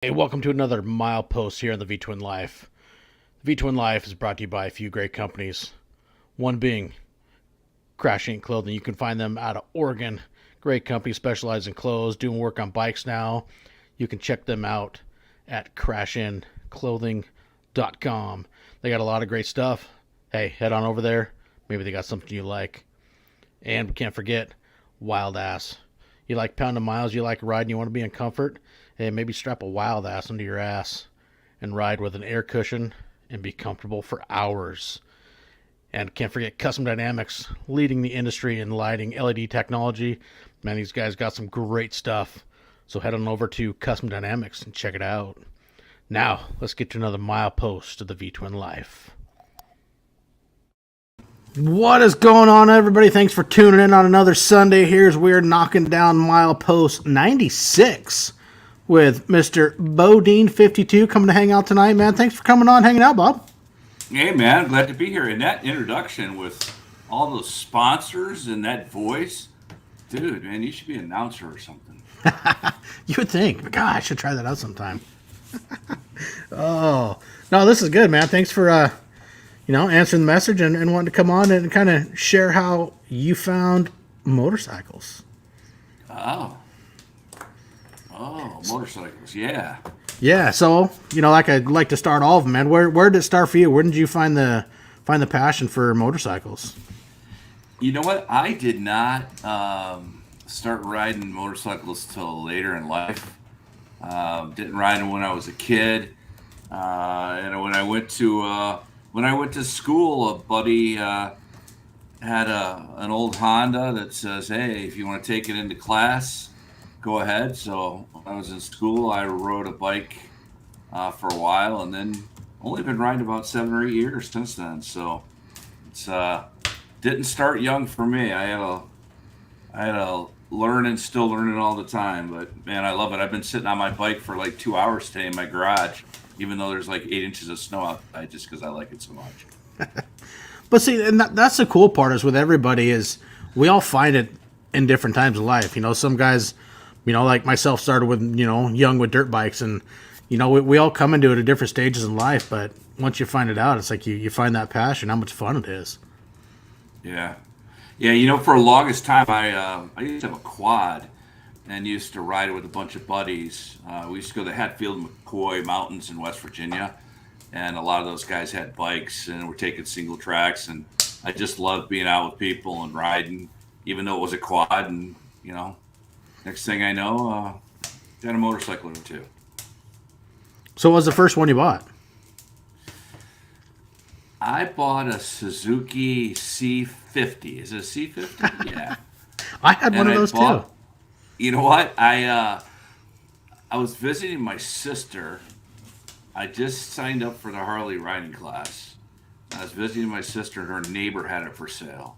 Hey, welcome to another Milepost here on the V-Twin Life. V-Twin Life is brought to you by a few great companies. One being Crash Inc. Clothing. You can find them out of Oregon. Great company, specialized in clothes, doing work on bikes now. You can check them out at crashinclothing.com. They got a lot of great stuff. Hey, head on over there. Maybe they got something you like. And we can't forget Wild Ass. You like pounding miles, you like riding, you want to be in comfort? Hey, maybe strap a Wild Ass under your ass and ride with an air cushion and be comfortable for hours. And can't forget Custom Dynamics, leading the industry in lighting LED technology. Man, these guys got some great stuff. So head on over to Custom Dynamics and check it out. Now, let's get to another milepost of the V-Twin Life. What is going on, everybody? Thanks for tuning in on another Sunday. Here's we're knocking down milepost 96 with Mr. Bodine52 coming to hang out tonight, man. Thanks for coming on, hanging out, Bob. Hey, man, glad to be here. And that introduction with all those sponsors and that voice, dude, man, you should be an announcer or something. You would think, God, I should try that out sometime. Oh, no, this is good, man. Thanks for answering the message and wanting to come on and kind of share how you found motorcycles. Oh, motorcycles, yeah. Yeah, so like I'd like to start all of them, man. Where did it start for you? Where did you find the passion for motorcycles? You know what? I did not start riding motorcycles till later in life. Didn't ride them when I was a kid, and when I went to school, a buddy had an old Honda that says, "Hey, if you want to take it into class, go ahead." So when I was in school, I rode a bike for a while, and then only been riding about 7 or 8 years since then. So it's didn't start young for me. I had a learn and still learning all the time. But man, I love it. I've been sitting on my bike for like 2 hours today in my garage, even though there's like 8 inches of snow outside, just because I like it so much. But see, and that's the cool part is with everybody is we all find it in different times of life. Some guys, like myself, started with young with dirt bikes, and we all come into it at different stages in life. But once you find it out, it's like you find that passion, how much fun it is. Yeah, yeah. For the longest time, I used to have a quad and used to ride it with a bunch of buddies. We used to go to the Hatfield and McCoy Mountains in West Virginia, and a lot of those guys had bikes and were taking single tracks. And I just loved being out with people and riding, even though it was a quad. And next thing I know, got a motorcycle or two. So what was the first one you bought? I bought a Suzuki C50. Is it a C50? Yeah. I had one And of I those too. bought. You know what? I was visiting my sister. I just signed up for the Harley riding class. I was visiting my sister, and her neighbor had it for sale.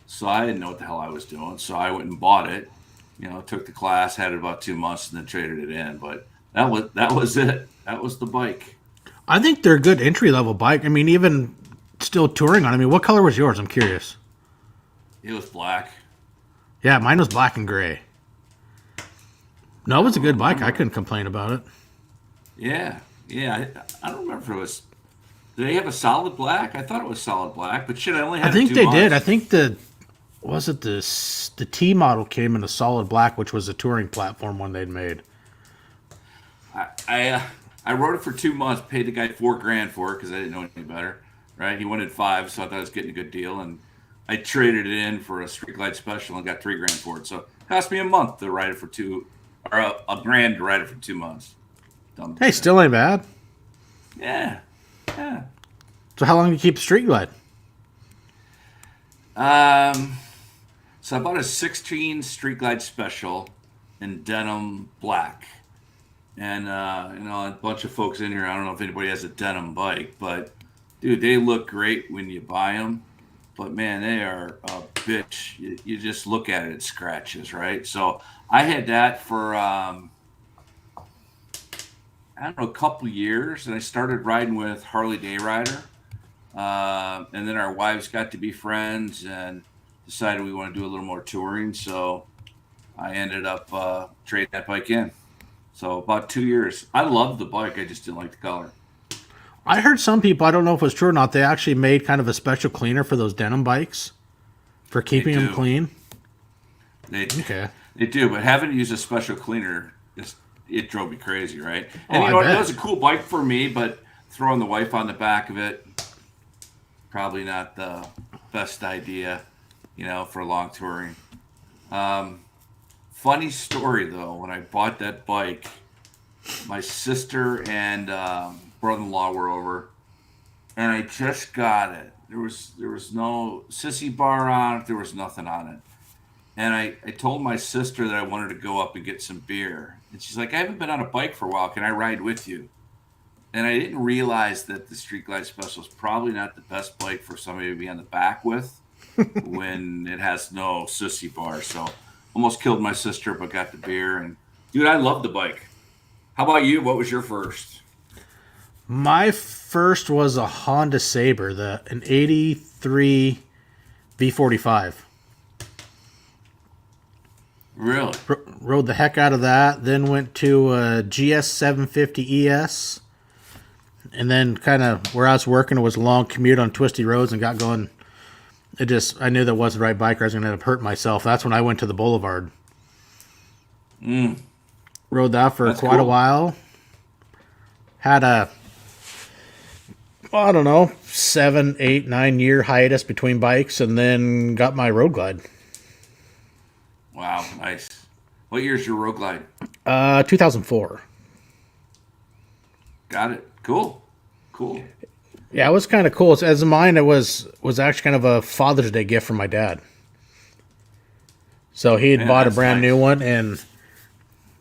So I didn't know what the hell I was doing. So I went and bought it. Took the class, had it about 2 months, and then traded it in. But that was it. That was the bike. I think they're a good entry level bike. I mean, even still touring on. I mean, what color was yours? I'm curious. It was black. Yeah, mine was black and gray. No, it was I a don't good bike. I remember. couldn't complain about it. Yeah, yeah. I don't remember if it was. Did they have a solid black? I thought it was solid black, but shit, I only I had it think two they did. I months. think the T model came in a solid black, which was a touring platform one they'd made. I rode it for 2 months, paid the guy 4 grand for it because I didn't know any better. Right? He wanted five, so I thought I was getting a good deal, and I traded it in for a street glide special and got 3 grand for it. So it cost me a month to ride it for two, or a grand to ride it for 2 months. Dumb Hey, shit. still ain't bad. Yeah, yeah. So how long did you keep the Street Glide? Um, so I bought a 16 street glide special in denim black. And a bunch of folks in here. I don't know if anybody has a denim bike, but dude, they look great when you buy them. But man, they are a bitch. You just look at it, it scratches, right? So I had that for I don't know, a couple years, and I started riding with Harley Day Rider. And then our wives got to be friends and decided we want to do a little more touring. So I ended up trading that bike in. So about 2 years. I loved the bike. I just didn't like the color. I heard some people, I don't know if it's true or not, they actually made kind of a special cleaner for those denim bikes for They keeping them do. clean. They Okay. they do, but having to use a special cleaner, it drove me crazy, right? Oh, And you I know what? It was bet. a cool bike for me, but throwing the wife on the back of it, probably not the best idea, for long touring. Um, Funny story though, when I bought that bike, my sister and brother-in-law were over, and I just got it. There was no sissy bar on it. There was nothing on it. And I told my sister that I wanted to go up and get some beer. And she's like, I haven't been on a bike for a while. Can I ride with you? And I didn't realize that the Street Glide Special is probably not the best bike for somebody to be on the back with when it has no sissy bar. So almost killed my sister, but got the beer. And dude, I love the bike. How about you? What was your first? My first was a Honda Sabre, an 83 V45. Really? Rode the heck out of that. Then went to a GS 750 ES. And then kind of where I was working, it was a long commute on twisty roads and got going. I knew that wasn't the right bike or I was going to end up hurting myself. That's when I went to the Boulevard. Rode that for That's quite a cool. while. Had I don't know, 7, 8, 9 year hiatus between bikes and then got my road glide. Wow, nice. What year's your Road Glide? 2004. Got it. Cool. Cool. Yeah, it was kind of cool. As mine, it was actually kind of a Father's Day gift from my dad. So he had Man, bought a that's brand new nice. one, and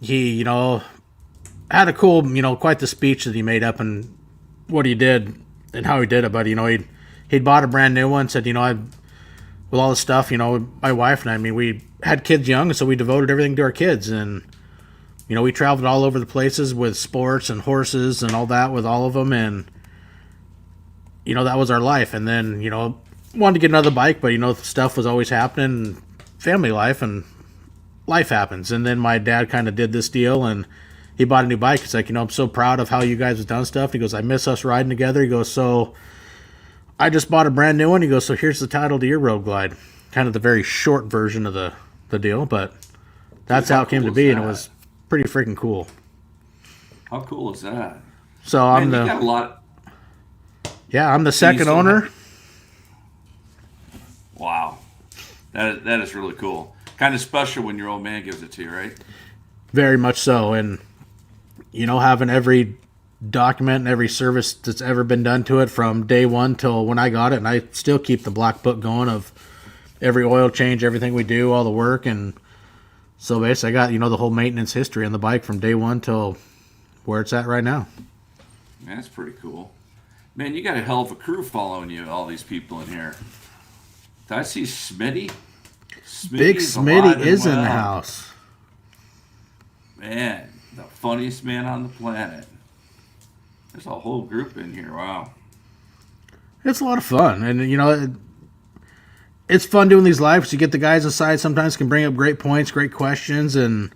he, had a cool, quite the speech that he made up and what he did and how he did it. But he'd bought a brand new one. Said, with all the stuff, my wife and I we had kids young, so we devoted everything to our kids, and we traveled all over the places with sports and horses and all that with all of them, and that was our life. And then wanted to get another bike, but stuff was always happening, family life, and life happens. And then my dad kind of did this deal, and he bought a new bike. It's like, I'm so proud of how you guys have done stuff. He goes, I miss us riding together. He goes, so I just bought a brand new one. He goes, so here's the title to your Road Glide. Kind of the very short version of the deal, but Dude, that's how how it came cool to is be, and it that? was pretty freaking cool. How cool is that? So Man, you got a lot. I'm the So you second still owner. have. Wow. That is really cool. Kind of special when your old man gives it to you, right? Very much so. And, having every document and every service that's ever been done to it from day one till when I got it. And I still keep the black book going of every oil change, everything we do, all the work. And so basically I got, the whole maintenance history on the bike from day one till where it's at right now. Man, that's pretty cool. Man, you got a hell of a crew following you, all these people in here. Did I see Smitty? Big Smitty's alive Smitty and is in the well. house. Man, the funniest man on the planet. There's a whole group in here. Wow. It's a lot of fun. And, it's fun doing these lives. You get the guys aside sometimes can bring up great points, great questions. And,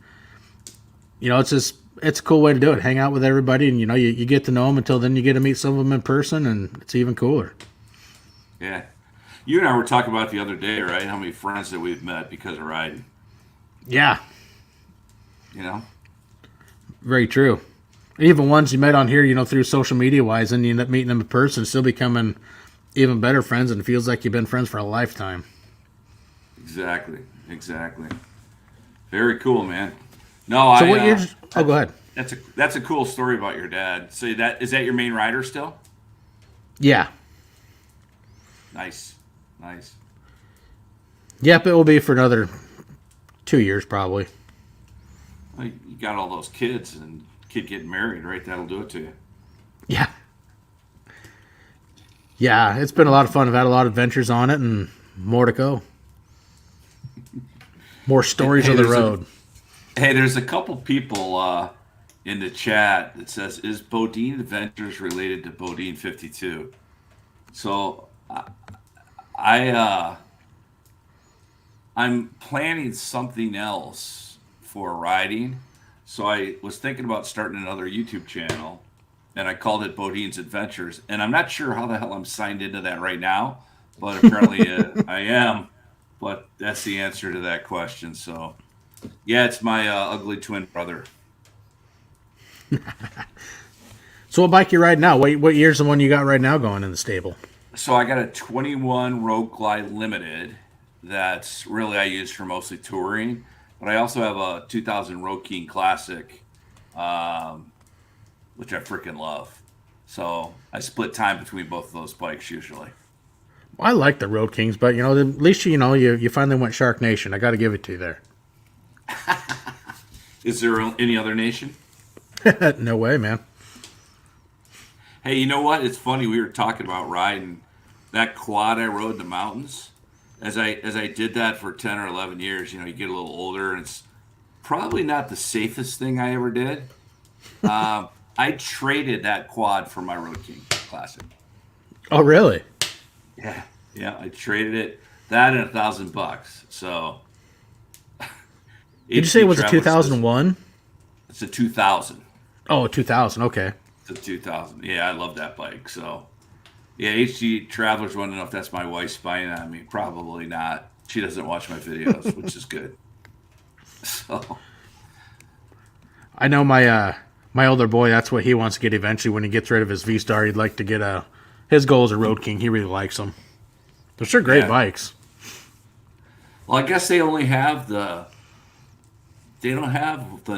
it's a cool way to do it. Hang out with everybody and, you get to know them until then you get to meet some of them in person and it's even cooler. Yeah. You and I were talking about the other day, right? How many friends that we've met because of riding, Yeah, you know? very true. Even ones you met on here, through social media wise, and you end up meeting them in person, still becoming even better friends, and it feels like you've been friends for a lifetime. Exactly. Exactly. Very cool, man. No, So I. what years? Oh, go ahead. That's a cool story about your dad. So that your main rider still? Yeah. Nice. Nice. Yep, it will be for another 2 years probably. Well, you got all those kids and kid getting married, right? That'll do it to you. Yeah. Yeah, it's been a lot of fun. I've had a lot of adventures on it and more to go. More stories Hey, on the road. There's a couple people in the chat that says, "Is Bodine Adventures related to Bodine 52?" So I I'm planning something else for riding. So I was thinking about starting another YouTube channel, and I called it Bodine's Adventures. And I'm not sure how the hell I'm signed into that right now, but apparently I am. But that's the answer to that question. So, yeah, it's my ugly twin brother. So what bike you ride now? What year's the one you got right now going in the stable? So I got a 21 Roadglide Limited that's really I use for mostly touring. But I also have a 2000 Road King Classic, which I freaking love. So I split time between both of those bikes usually. I like the Road Kings, but at least you finally went Shark Nation. I got to give it to you there. Is there any other nation? No way, man. Hey, you know what? It's funny. We were talking about riding that quad I rode in the mountains. As I did that for 10 or 11 years, you get a little older, and it's probably not the safest thing I ever did. I traded that quad for my Road King Classic. Oh, really? Yeah, I traded it. That and $1,000. So, did you say it was a 2001? It's a 2000. Oh, 2000. Okay. It's a 2000. Yeah, I love that bike. So, yeah, HG Travelers want to know if that's my wife spying on me. Probably not. She doesn't watch my videos, which is good. So, I know my older boy. That's what he wants to get eventually when he gets rid of his V-Star. He'd like to get his goal is a Road King. He really likes them. They're sure great bikes. Well, I guess they don't have the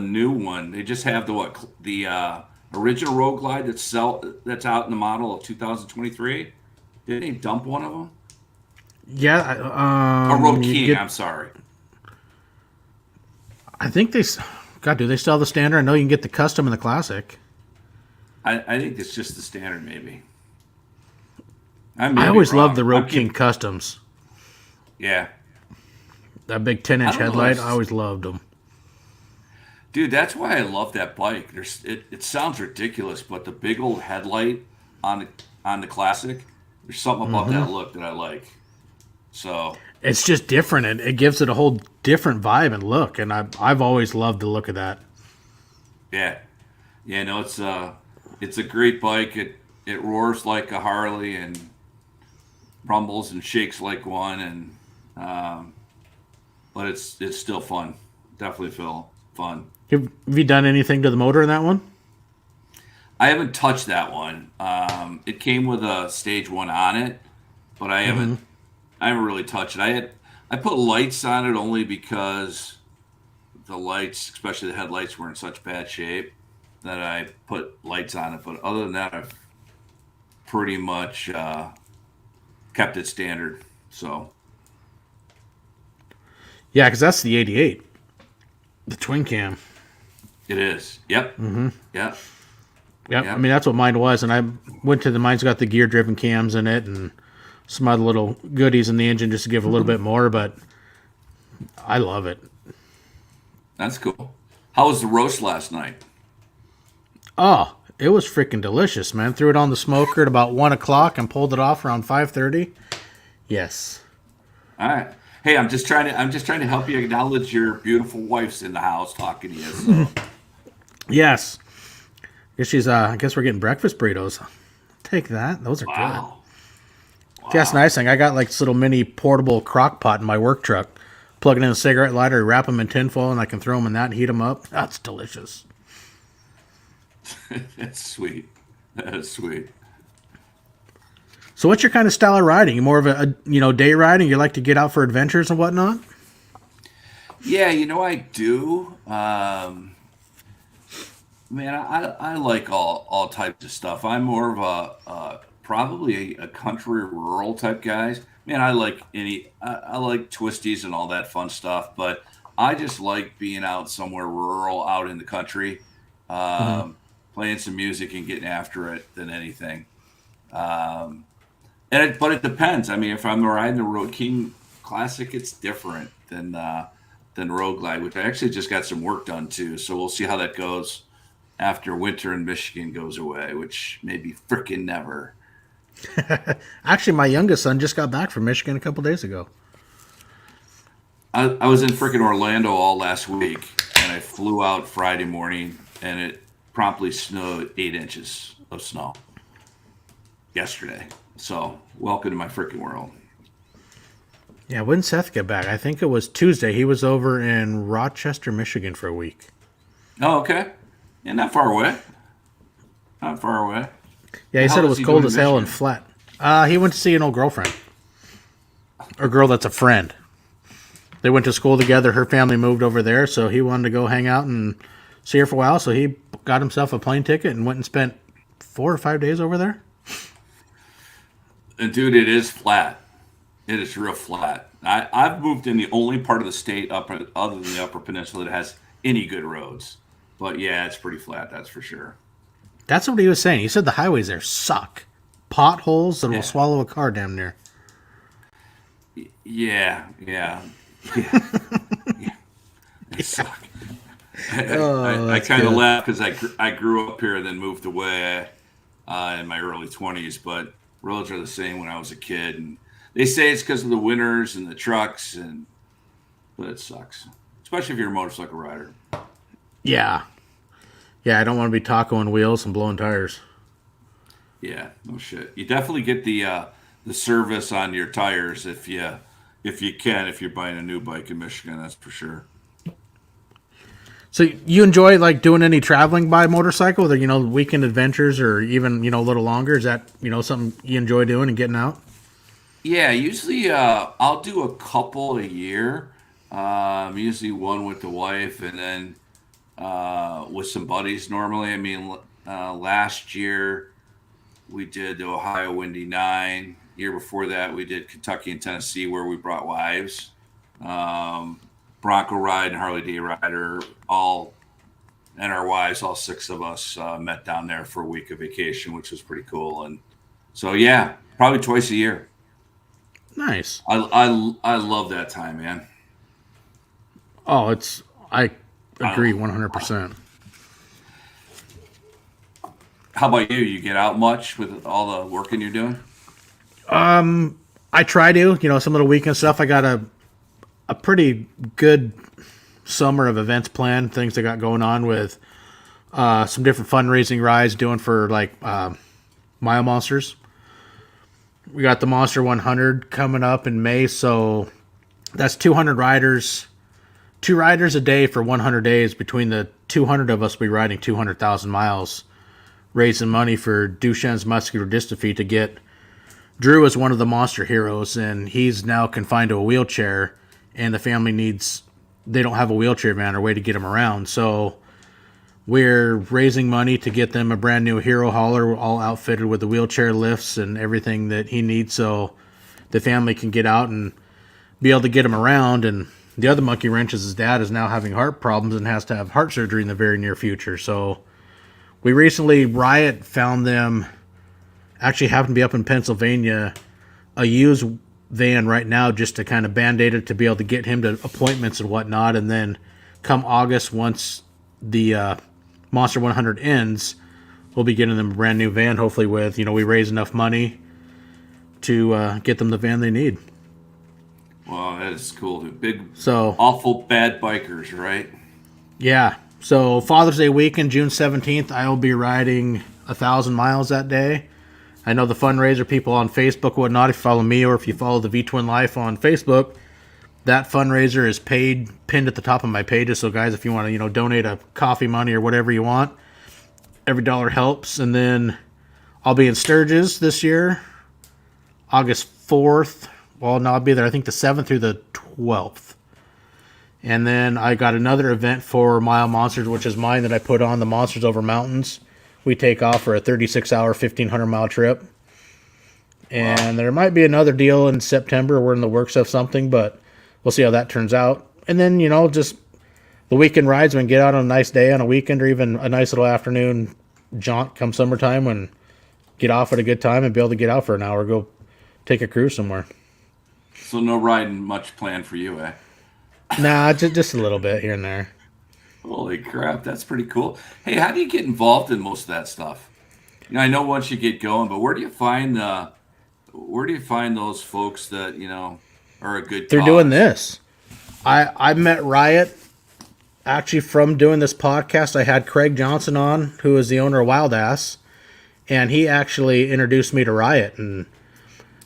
new one. They just have the original Roadglide that's out in the model of 2023. Didn't they dump one of them? Yeah. A Road King. I'm sorry. I think do they still have the standard? I know you can get the custom and the classic. I think it's just the standard, maybe. I always loved the Road King customs. Yeah. That big 10-inch headlight, I always loved them. Dude, that's why I love that bike. It sounds ridiculous, but the big old headlight on the classic, there's something about that look that I like. So it's just different, and it gives it a whole different vibe and look. And I've always loved the look of that. Yeah, no, it's a great bike. It roars like a Harley and rumbles and shakes like one, and but it's still fun. Definitely feel fun. Have you done anything to the motor in that one? I haven't touched that one. It came with a stage 1 on it, but I haven't really touched it. I put lights on it only because the lights, especially the headlights, were in such bad shape that I put lights on it. But other than that, I've pretty much kept it standard. So yeah, because that's the 88, the twin cam. It is. Yep. Mm-hmm. Yep. Yep. I mean, that's what mine was, and I went to mine's got the gear-driven cams in it, and some other little goodies in the engine just to give a little bit more. But I love it. That's cool. How was the roast last night? Oh, it was freaking delicious, man. Threw it on the smoker at about 1 o'clock and pulled it off around 5:30. Yes. All right. Hey, I'm just trying to help you acknowledge your beautiful wife's in the house talking to you. So. Yes. I guess we're getting breakfast burritos. Take that. Those are good. Wow. That's the nice thing. I got like this little mini portable crock pot in my work truck. Plug it in a cigarette lighter, wrap them in tinfoil, and I can throw them in that and heat them up. That's delicious. That's sweet. That is sweet. So what's your kind of style of riding? You more of a day riding? You like to get out for adventures and whatnot? Yeah, I do. Man, I like all types of stuff. I'm more of a probably a country rural type guy. Man, I like twisties and all that fun stuff, but I just like being out somewhere rural, out in the country, playing some music and getting after it than anything. But it depends. I mean, if I'm riding the Road King Classic, it's different than Roadglide, which I actually just got some work done too. So we'll see how that goes after winter in Michigan goes away, which maybe frickin' never. Actually, my youngest son just got back from Michigan a couple days ago. I was in frickin' Orlando all last week, and I flew out Friday morning, and it promptly snowed 8 inches of snow yesterday. So welcome to my freaking world. Yeah, when did Seth get back? I think it was Tuesday. He was over in Rochester, Michigan for a week. Oh, okay. Yeah, not far away. Not far away. Yeah, he said it was cold as hell and flat. He went to see an old girlfriend. Or girl that's a friend. They went to school together. Her family moved over there, so he wanted to go hang out and see her for a while. So he got himself a plane ticket and went and spent 4 or 5 days over there. And dude, it is flat. It is real flat. I've moved in the only part of the state other than the Upper Peninsula that has any good roads. But yeah, it's pretty flat, that's for sure. That's what he was saying. He said the highways there suck. Potholes that will swallow a car damn near. Yeah. They suck. I kind of laugh because I grew up here and then moved away in my early 20s, but roads are the same when I was a kid. And they say it's because of the winters and the trucks, but it sucks, especially if you're a motorcycle rider. Yeah, I don't want to be tacoing wheels and blowing tires. Yeah, no shit. You definitely get the service on your tires if you can, if you're buying a new bike in Michigan, that's for sure. So you enjoy like doing any traveling by motorcycle, the weekend adventures or even a little longer? Is that something you enjoy doing and getting out? Yeah, usually I'll do a couple a year. Usually one with the wife and then with some buddies normally. I mean, last year we did the Ohio Windy 9. Year before that we did Kentucky and Tennessee where we brought wives. Bronco ride and Harley-Davidson rider, and our wives, all 6 of us met down there for a week of vacation, which was pretty cool. And so, yeah, probably twice a year. Nice. I love that time, man. Oh, I agree 100%. How about you? You get out much with all the working you're doing? I try to, some of the weekend stuff. I got a pretty good summer of events planned, things I got going on with some different fundraising rides doing for like Mile Monsters. We got the Monster 100 coming up in May, so that's 200 riders, 2 riders a day for 100 days. Between the 200 of us, we'll be riding 200,000 miles, raising money for Duchenne's muscular dystrophy to get Drew is one of the monster heroes, and he's now confined to a wheelchair, and the family they don't have a wheelchair van or way to get him around. So we're raising money to get them a brand new hero hauler, all outfitted with the wheelchair lifts and everything that he needs so the family can get out and be able to get him around. And the other monkey wrench is his dad is now having heart problems and has to have heart surgery in the very near future. So we recently, Riot found them, actually happened to be up in Pennsylvania, a used van right now just to kind of band-aid it to be able to get him to appointments and whatnot. And then come August, once the Monster 100 ends, we'll be getting them a brand new van, hopefully with, we raise enough money to get them the van they need. Wow, that is cool, dude. So awful bad bikers, right? Yeah. So Father's Day weekend, June 17th, I will be riding 1,000 miles that day. I know the fundraiser people on Facebook, whatnot, if you follow me or if you follow the V-Twin Life on Facebook, that fundraiser is pinned at the top of my pages. So guys, if you want to, donate a coffee money or whatever you want, every dollar helps. And then I'll be in Sturgis this year, August 4th. Well, no, I'll be there, I think the 7th through the 12th. And then I got another event for Mile Monsters, which is mine that I put on, the Monsters Over Mountains. We take off for a 36-hour, 1,500-mile trip. And there might be another deal in September. We're in the works of something, but we'll see how that turns out. And then, just the weekend rides, when we get out on a nice day on a weekend or even a nice little afternoon jaunt come summertime and get off at a good time and be able to get out for an hour, go take a cruise somewhere. So no riding much planned for you, eh? Nah, just a little bit here and there. Holy crap, that's pretty cool. Hey, how do you get involved in most of that stuff? I know once you get going, but where do you find those folks that are a good They're cause? doing this. I met Riot actually from doing this podcast, I had Craig Johnson on, who is the owner of Wild Ass, and he actually introduced me to Riot, and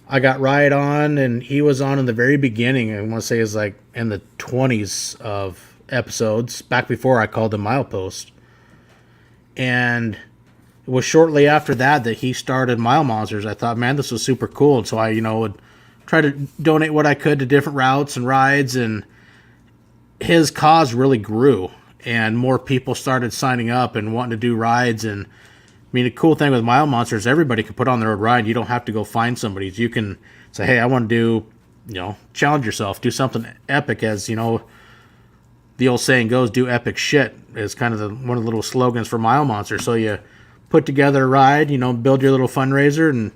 I got Riot on, and he was on in the very beginning. I want to say it was like in the 20s of episodes, back before I called him Milepost. And it was shortly after that he started Mile Monsters. I thought, man, this was super cool. And so I, would try to donate what I could to different routes and rides, and his cause really grew, and more people started signing up and wanting to do rides. And I mean, the cool thing with Mile Monsters, everybody can put on their own ride. You don't have to go find somebody. You can say, hey, I want to do, challenge yourself, do something epic. As the old saying goes, do epic shit is kind of one of the little slogans for Mile Monsters. So you put together a ride, build your little fundraiser, and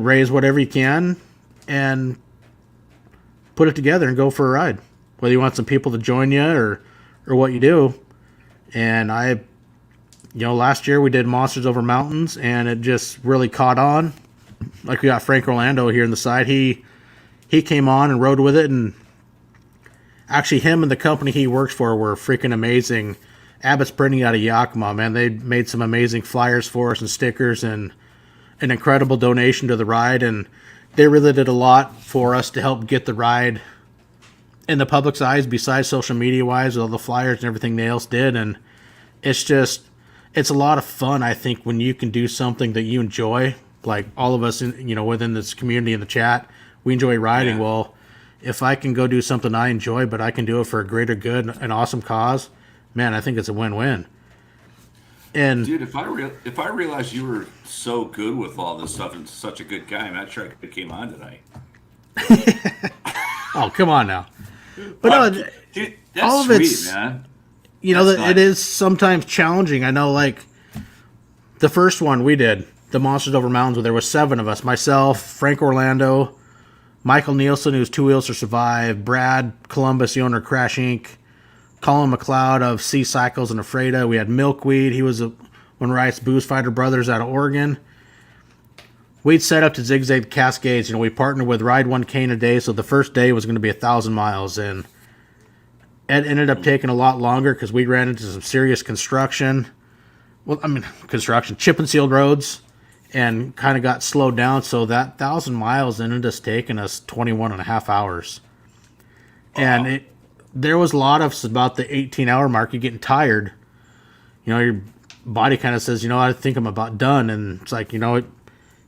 raise whatever you can and put it together and go for a ride. Whether you want some people to join you or what you do. And I, last year we did Monsters Over Mountains, and it just really caught on. Like, we got Frank Orlando here on the side. He came on and rode with it, and actually him and the company he works for were freaking amazing. Abbott's Printing out of Yakima, man. They made some amazing flyers for us and stickers, and an incredible donation to the ride. And they really did a lot for us to help get the ride in the public's eyes, besides social media wise, with all the flyers and everything they else did. And it's a lot of fun, I think, when you can do something that you enjoy. Like all of us within this community in the chat, we enjoy riding. Yeah. Well, if I can go do something I enjoy, but I can do it for a greater good, an awesome cause, man, I think it's a win-win. And dude, if I realized you were so good with all this stuff and such a good guy, I'm not sure I could have came on tonight. Oh, come on now. But no, dude, that's all of sweet, it's, man. It is sometimes challenging. I know, like, the first one we did, the Monsters Over Mountains, where there was 7 of us, myself, Frank Orlando, Michael Nielsen, who's Two Wheels to Survive, Brad Columbus, the owner of Crash Inc., Colin McLeod of Sea Cycles and Afreda. We had Milkweed. He was one of Riot's Booze Fighter brothers out of Oregon. We'd set up to Zigzag Cascades. We partnered with Ride 1K in a day, so the first day was going to be 1,000 miles. And it ended up taking a lot longer because we ran into some serious construction. Well, chip and sealed roads, and kind of got slowed down. So that 1,000 miles ended up taking us 21 and a half hours. And there was a lot of about the 18-hour mark. You're getting tired. Your body kind of says, I think I'm about done. And it's like,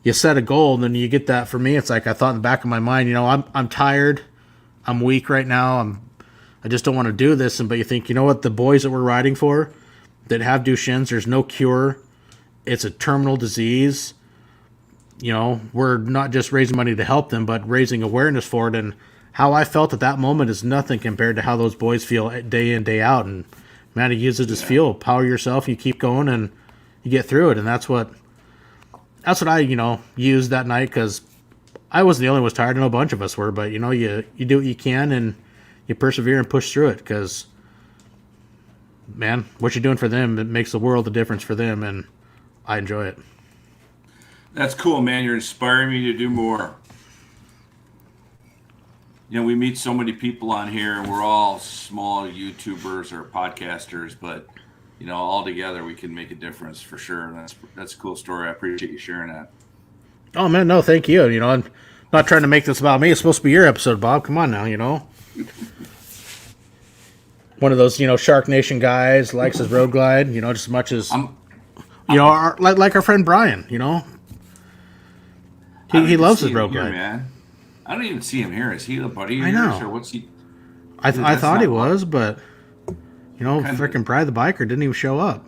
you set a goal, and then you get that. For me, it's like I thought in the back of my mind, I'm tired. I'm weak right now. I just don't want to do this. But you think, what? The boys that we're riding for that have Duchenne's, there's no cure. It's a terminal disease. We're not just raising money to help them, but raising awareness for it. And how I felt at that moment is nothing compared to how those boys feel day in, day out. And man, it uses this fuel. Power yourself, you keep going, and you get through it. And that's what I, used that night, because I wasn't the only one who was tired. I know a bunch of us were, but you do what you can, and you persevere and push through it, because man, what you're doing for them, it makes the world a difference for them, and I enjoy it. That's cool, man. You're inspiring me to do more. We meet so many people on here, and we're all small YouTubers or podcasters, but all together we can make a difference for sure. And that's a cool story. I appreciate you sharing that. Oh man, no, thank you. I'm not trying to make this about me. It's supposed to be your episode, Bob. Come on now, One of those, Shark Nation guys, likes his road glide, just as much as like our friend Brian, he loves his road glide. Man. I don't even see him here. Is he a buddy of yours, know. Or what's he? I thought he was, but freaking Brian the biker didn't even show up.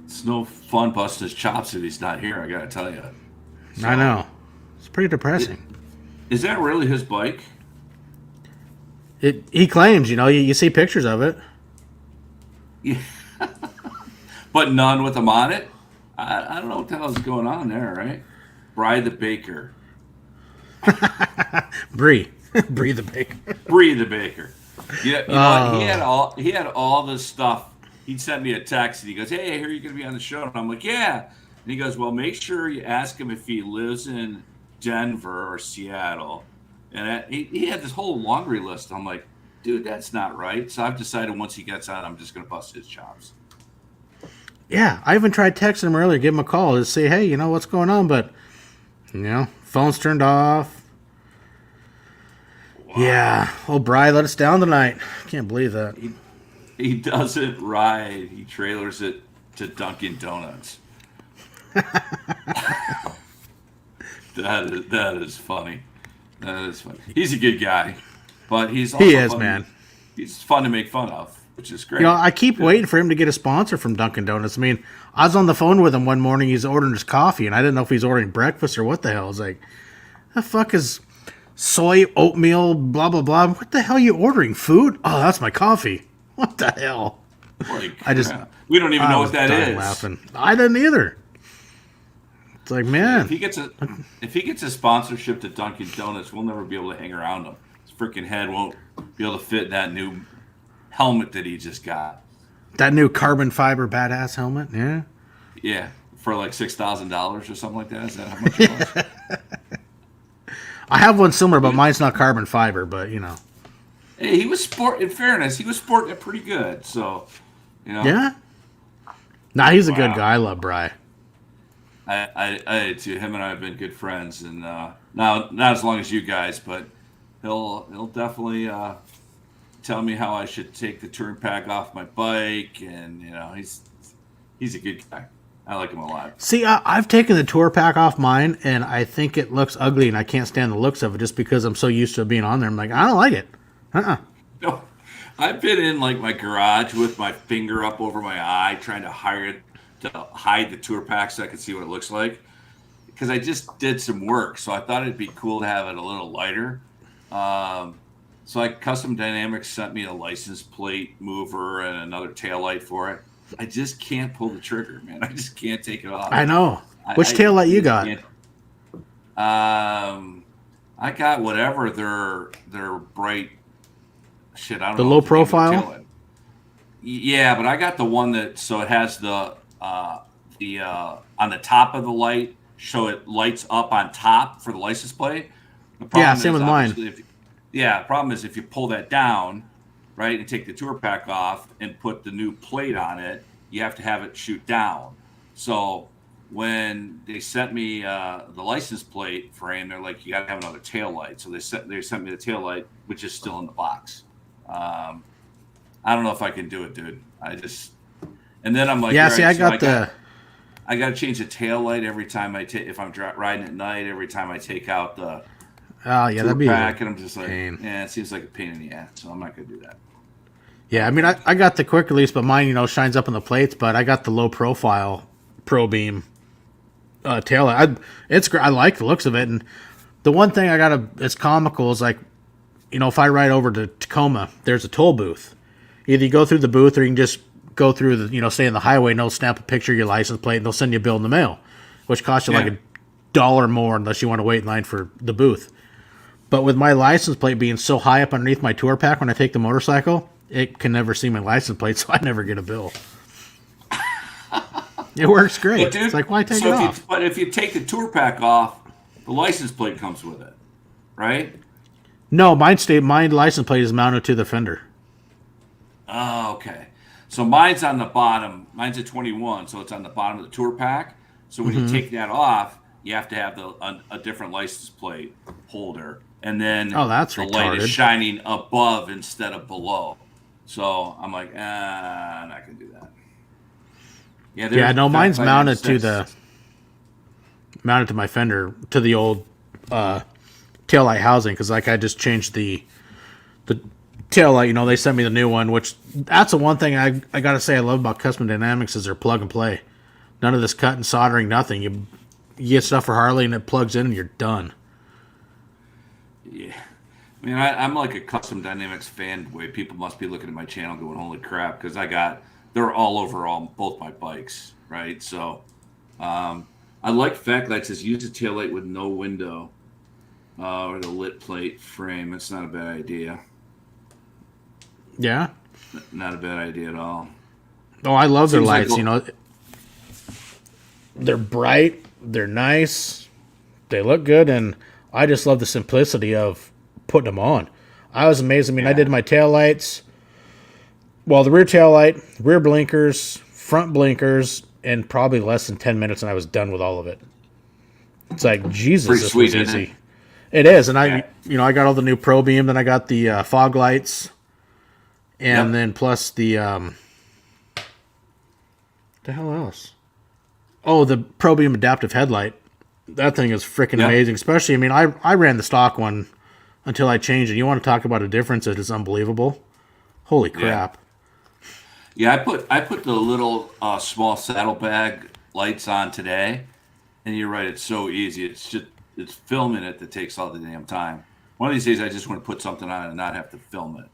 It's no fun busting his chops if he's not here, I gotta tell you. So, I know. It's pretty depressing. Is that really his bike? He claims, you see pictures of it. Yeah. But none with him on it? I don't know what the hell is going on there, right? Bry the Baker. Bree the Baker. Bree the Baker. What? He had all this stuff. He'd send me a text and he goes, "Hey, I hear you're gonna be on the show." And I'm like, "Yeah." And he goes, "Well, make sure you ask him if he lives in Denver or Seattle." And he had this whole laundry list. I'm like, dude, that's not right. So I've decided once he gets out, I'm just going to bust his chops. Yeah, I even tried texting him earlier, give him a call to say, hey, what's going on? But, phone's turned off. Wow. Yeah, old Bri let us down tonight. Can't believe that. He doesn't ride. He trailers it to Dunkin' Donuts. That is funny. That is funny. He's a good guy, but he's also man. He's fun to make fun of, which is great. I keep waiting for him to get a sponsor from Dunkin' Donuts. I mean, I was on the phone with him one morning. He's ordering his coffee, and I didn't know if he's ordering breakfast or what the hell. I was like, the fuck is soy oatmeal, blah, blah, blah. What the hell are you ordering? Food? Oh, that's my coffee. What the hell? We don't even know what that is. Laughing. I didn't either. It's like, man. If he gets a sponsorship to Dunkin' Donuts, we'll never be able to hang around him. His freaking head won't be able to fit that new helmet that he just got. That new carbon fiber badass helmet, yeah? Yeah, for like $6,000 or something like that. Is that how much it was? I have one similar, but mine's not carbon fiber, but, Hey, he was in fairness, he was sporting it pretty good, so, Yeah? Nah, he's a good guy. I love Bri. I too. Him and I have been good friends, and now not as long as you guys, but he'll definitely tell me how I should take the touring pack off my bike, and he's a good guy. I like him a lot. See, I've taken the tour pack off mine, and I think it looks ugly, and I can't stand the looks of it just because I'm so used to it being on there. I'm like, I don't like it. No, I've been in like my garage with my finger up over my eye, trying to hide the tour pack so I could see what it looks like. Because I just did some work, so I thought it'd be cool to have it a little lighter. So Custom Dynamics sent me a license plate mover and another taillight for it. I just can't pull the trigger, man. I just can't take it off. I know. Which taillight you got? I got whatever their bright shit. I don't know. The low profile? Yeah, but I got the one that it has the on the top of the light, so it lights up on top for the license plate. Yeah, same with mine. The problem is if you pull that down, right, and take the tour pack off and put the new plate on it, you have to have it shoot down. So when they sent me the license plate frame, they're like, you got to have another tail light. So they sent me the tail light, which is still in the box. I don't know if I can do it, dude. And then I'm like, yeah. right, See, I got to change the tail light every time if I'm riding at night. Every time I take out the that'd be pack, and I'm just like, it seems like a pain in the ass. So I'm not gonna do that. Yeah, I mean, I got the quick release, but mine, shines up on the plates. But I got the low profile Pro Beam tail light. It's great. I like the looks of it. And the one thing it's comical is like, if I ride over to Tacoma, there's a toll booth. Either you go through the booth, or you can just go through the, stay in the highway, and they'll snap a picture of your license plate, and they'll send you a bill in the mail, which costs you like $1 more unless you want to wait in line for the booth. But with my license plate being so high up underneath my tour pack when I take the motorcycle, it can never see my license plate, so I never get a bill. It works great. Dude, it's like, why take it off? But if you take the tour pack off, the license plate comes with it, right? No, my license plate is mounted to the fender. Oh, okay. So mine's on the bottom. Mine's a 21, so it's on the bottom of the tour pack. So when you take that off, you have to have a different license plate holder. And then that's the retarded. Light is shining above instead of below. So I'm like, I'm not going to do that. Yeah, no, mine's mounted to my fender, to the old taillight housing, because I just changed the taillight. They sent me the new one, which that's the one thing I got to say I love about Custom Dynamics is their plug and play. None of this cut and soldering, nothing. You get stuff for Harley and it plugs in and you're done. Yeah. I mean, I'm like a Custom Dynamics fan. Way people must be looking at my channel going, holy crap, because they're all over both my bikes, right? So I like fact lights. Says use a taillight with no window or the lit plate frame. That's not a bad idea. Yeah? Not a bad idea at all. Oh, I love their lights. They're bright. They're nice. They look good, and I just love the simplicity of putting them on. I was amazed. I mean, I Yeah. did my tail lights, well, the rear tail light, rear blinkers, front blinkers, in probably less than 10 minutes, and I was done with all of it. It's like, Jesus, Pretty this sweet, was isn't it? easy. It is, and Yeah. I got all the new Pro Beam, then I got the fog lights, and Yep. then plus the hell else? Oh, the Pro Beam adaptive headlight. That thing is freaking Yep. amazing. Especially, I mean, I ran the stock one until I changed it. You want to talk about a difference that is unbelievable? Holy crap! Yeah, I put the little small saddlebag lights on today, and you're right. It's so easy. It's filming it that takes all the damn time. One of these days, I just want to put something on and not have to film it.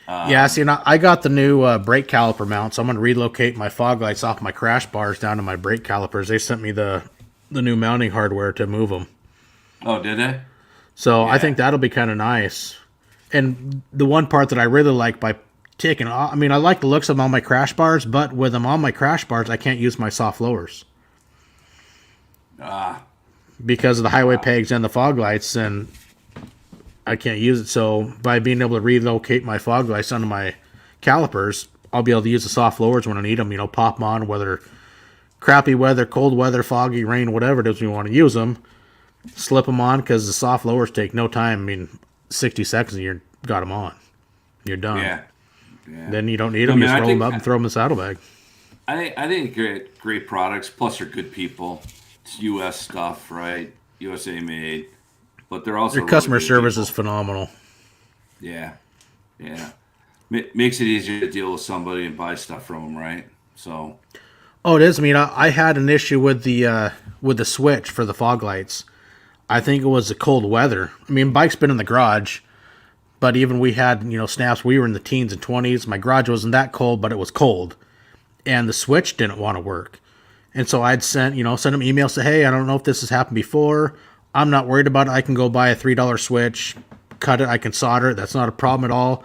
Yeah, see, and I got the new brake caliper mount, so I'm going to relocate my fog lights off my crash bars down to my brake calipers. They sent me the new mounting hardware to move them. Oh, did they? So I Yeah. think that'll be kind of nice. And the one part that I really like by taking off, I mean, I like the looks of them on my crash bars, but with them on my crash bars, I can't use my soft lowers Ah, because of the highway pegs and the fog lights, and I can't use it. So by being able to relocate my fog lights onto my calipers, I'll be able to use the soft lowers when I need them. Pop them on, whether crappy weather, cold weather, foggy, rain, whatever it is we want to use them. Slip them on because the soft lowers take no time. I mean, 60 seconds and you're got them on. You're done. yeah. Yeah. Then you don't need them. I mean, Just I roll them think- up and throw them in the saddlebag. I think great products. Plus, they're good people. It's U.S. stuff, right? USA made, but they're also Your customer really good service people. is phenomenal. Yeah, yeah. Makes it easier to deal with somebody and buy stuff from them, right? So, Oh, it is. I mean, I had an issue with the switch for the fog lights. I think it was the cold weather. I mean, bike's been in the garage, but even we had snaps. We were in the teens and 20s. My garage wasn't that cold, but it was cold, and the switch didn't want to work. And so I'd sent them emails, say, hey, I don't know if this has happened before. I'm not worried about it. I can go buy a $3 switch, cut it. I can solder it. That's not a problem at all.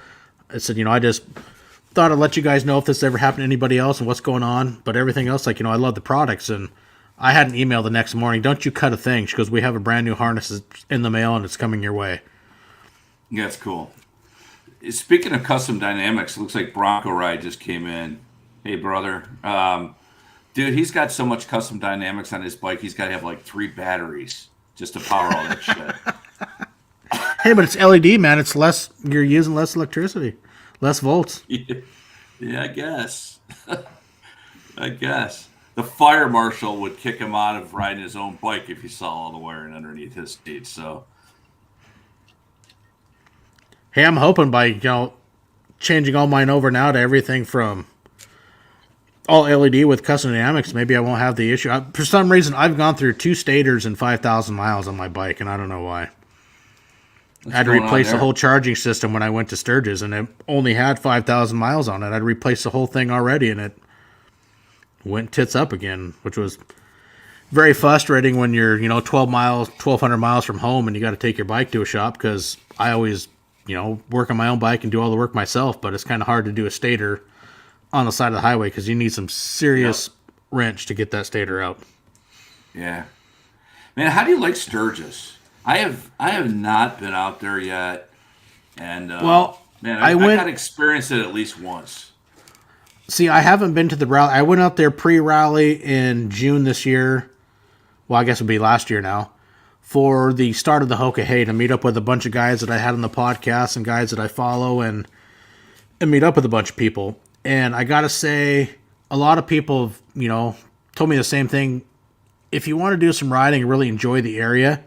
I said, I just thought I'd let you guys know if this ever happened to anybody else and what's going on. But everything else, I love the products. And I had an email the next morning. Don't you cut a thing. She goes, we have a brand new harness in the mail and it's coming your way. yeah, it's cool. Speaking of custom dynamics, it looks like Bronco Ride just came in. Hey, brother. Dude, he's got so much custom dynamics on his bike, he's got to have like 3 batteries just to power all that shit. Hey, but it's LED, man. It's less. You're using less electricity, less volts. Yeah, I guess. I guess. The fire marshal would kick him out of riding his own bike if he saw all the wiring underneath his seat. So, Hey, I'm hoping by changing all mine over now to everything from all LED with custom dynamics, maybe I won't have the issue. For some reason, I've gone through 2 stators and 5,000 miles on my bike, and I don't know why. I had to going on replace the there? whole charging system when I went to Sturgis, and it only had 5,000 miles on it. I'd replaced the whole thing already, and it went tits up again, which was very frustrating when you're 1,200 miles from home, and you got to take your bike to a shop because I always work on my own bike and do all the work myself. But it's kind of hard to do a stator on the side of the highway because you need some serious wrench to get that stator out. yeah. Man, how do you like Sturgis? I have not been out there yet. And, Well, man, I I went- got to experience it at least once. See, I haven't been to the rally. I went out there pre-rally in June this year. Well, I guess it'll be last year now. For the start of the Hoka Hay to meet up with a bunch of guys that I had on the podcast and guys that I follow and meet up with a bunch of people. And I got to say, a lot of people, told me the same thing. If you want to do some riding and really enjoy the area,